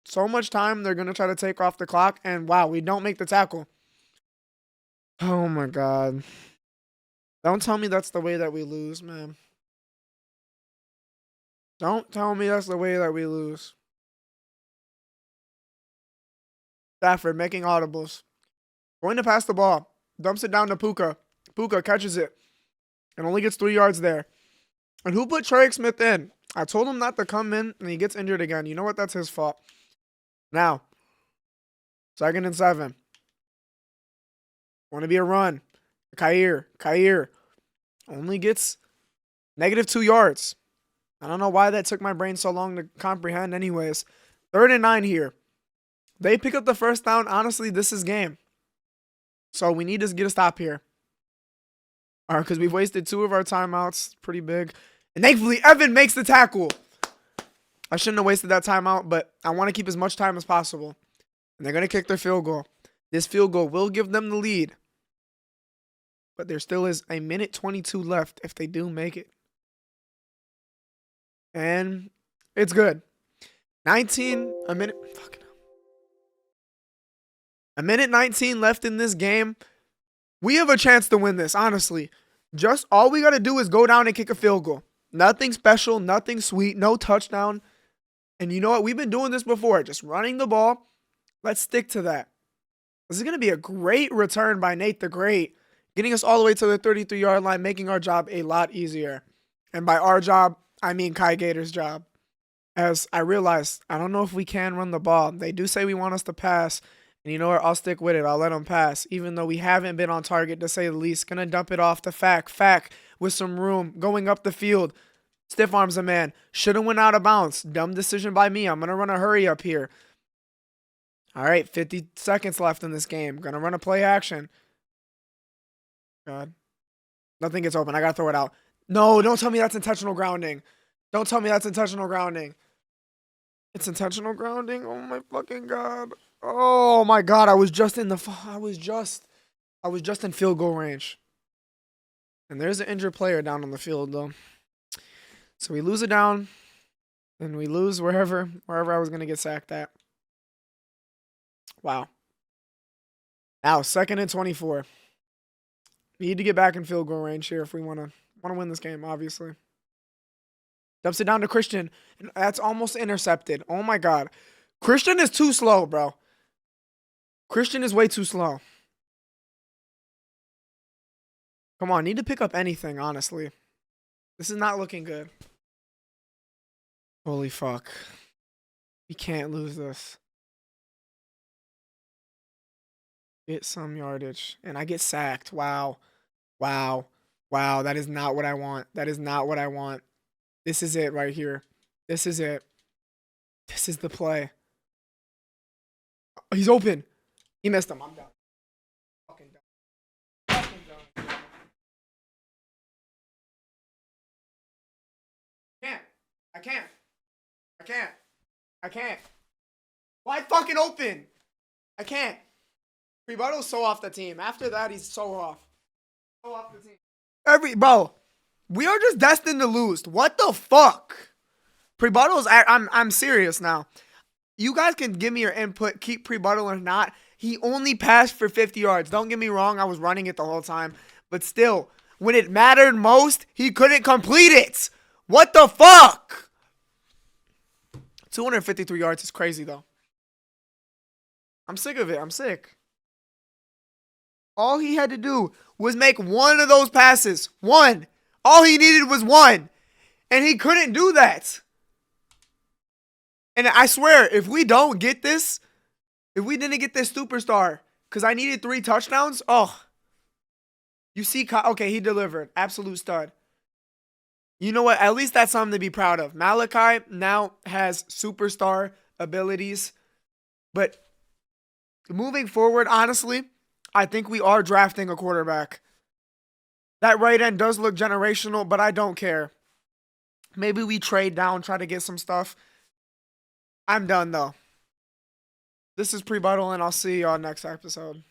So much time, they're going to try to take off the clock. And wow, we don't make the tackle. Oh, my God. Don't tell me that's the way that we lose, man. Don't tell me that's the way that we lose. Stafford making audibles. Going to pass the ball. Dumps it down to Puka. Puka catches it. And only gets 3 yards there. And who put Trey Smith in? I told him not to come in, and he gets injured again. You know what? That's his fault. Now, 2nd and 7. Want to be a run. Khair only gets -2 yards. I don't know why that took my brain so long to comprehend anyways. 3rd and 9 here. They pick up the first down. Honestly, this is game. So we need to get a stop here. All right, because we've wasted 2 of our timeouts. Pretty big. And thankfully, Evan makes the tackle. I shouldn't have wasted that timeout, but I want to keep as much time as possible. And they're going to kick their field goal. This field goal will give them the lead. But there still is a 1:22 left if they do make it. And it's good. 1:19 left in this game. We have a chance to win this, honestly. Just all we got to do is go down and kick a field goal. Nothing special, nothing sweet, no touchdown. And you know what? We've been doing this before. Just running the ball. Let's stick to that. This is going to be a great return by Nate the Great. Getting us all the way to the 33-yard line, making our job a lot easier. And by our job, I mean Kai Gator's job. As I realized, I don't know if we can run the ball. They do say we want us to pass. And you know what? I'll stick with it. I'll let them pass. Even though we haven't been on target, to say the least. Going to dump it off to Fack. Fack with some room. Going up the field. Stiff arms a man. Should have went out of bounds. Dumb decision by me. I'm going to run a hurry up here. All right, 50 seconds left in this game. Going to run a play action. God. Nothing gets open. I got to throw it out. No, don't tell me that's intentional grounding. Don't tell me that's intentional grounding. It's intentional grounding? Oh, my fucking God. Oh, my God. I was just in field goal range. And there's an injured player down on the field, though. So we lose it down. And we lose wherever I was going to get sacked at. Wow. Now, 2nd and 24. We need to get back in field goal range here if we want to win this game, obviously. Dumps it down to Christian. And that's almost intercepted. Oh, my God. Christian is too slow, bro. Christian is way too slow. Come on, need to pick up anything, honestly. This is not looking good. Holy fuck. We can't lose this. Get some yardage. And I get sacked. Wow. Wow. Wow. That is not what I want. That is not what I want. This is it right here. This is it. This is the play. He's open. He missed him. I'm done. Fucking done. Fucking done. I can't. Why fucking open? I can't. Prebuttle's so off the team. After that, he's so off. So off the team. Bro, we are just destined to lose. What the fuck? Prebuttle's. I'm serious now. You guys can give me your input. Keep Prebuttle or not. He only passed for 50 yards. Don't get me wrong. I was running it the whole time. But still, when it mattered most, he couldn't complete it. What the fuck? 253 yards is crazy, though. I'm sick of it. I'm sick. All he had to do was make one of those passes. One. All he needed was one. And he couldn't do that. And I swear, if we don't get this, if we didn't get this superstar, because I needed 3 touchdowns, oh. You see, okay, he delivered. Absolute stud. You know what? At least that's something to be proud of. Malachi now has superstar abilities. But moving forward, honestly, I think we are drafting a quarterback. That right end does look generational, but I don't care. Maybe we trade down, try to get some stuff. I'm done, though. This is Prebuttal, and I'll see y'all next episode.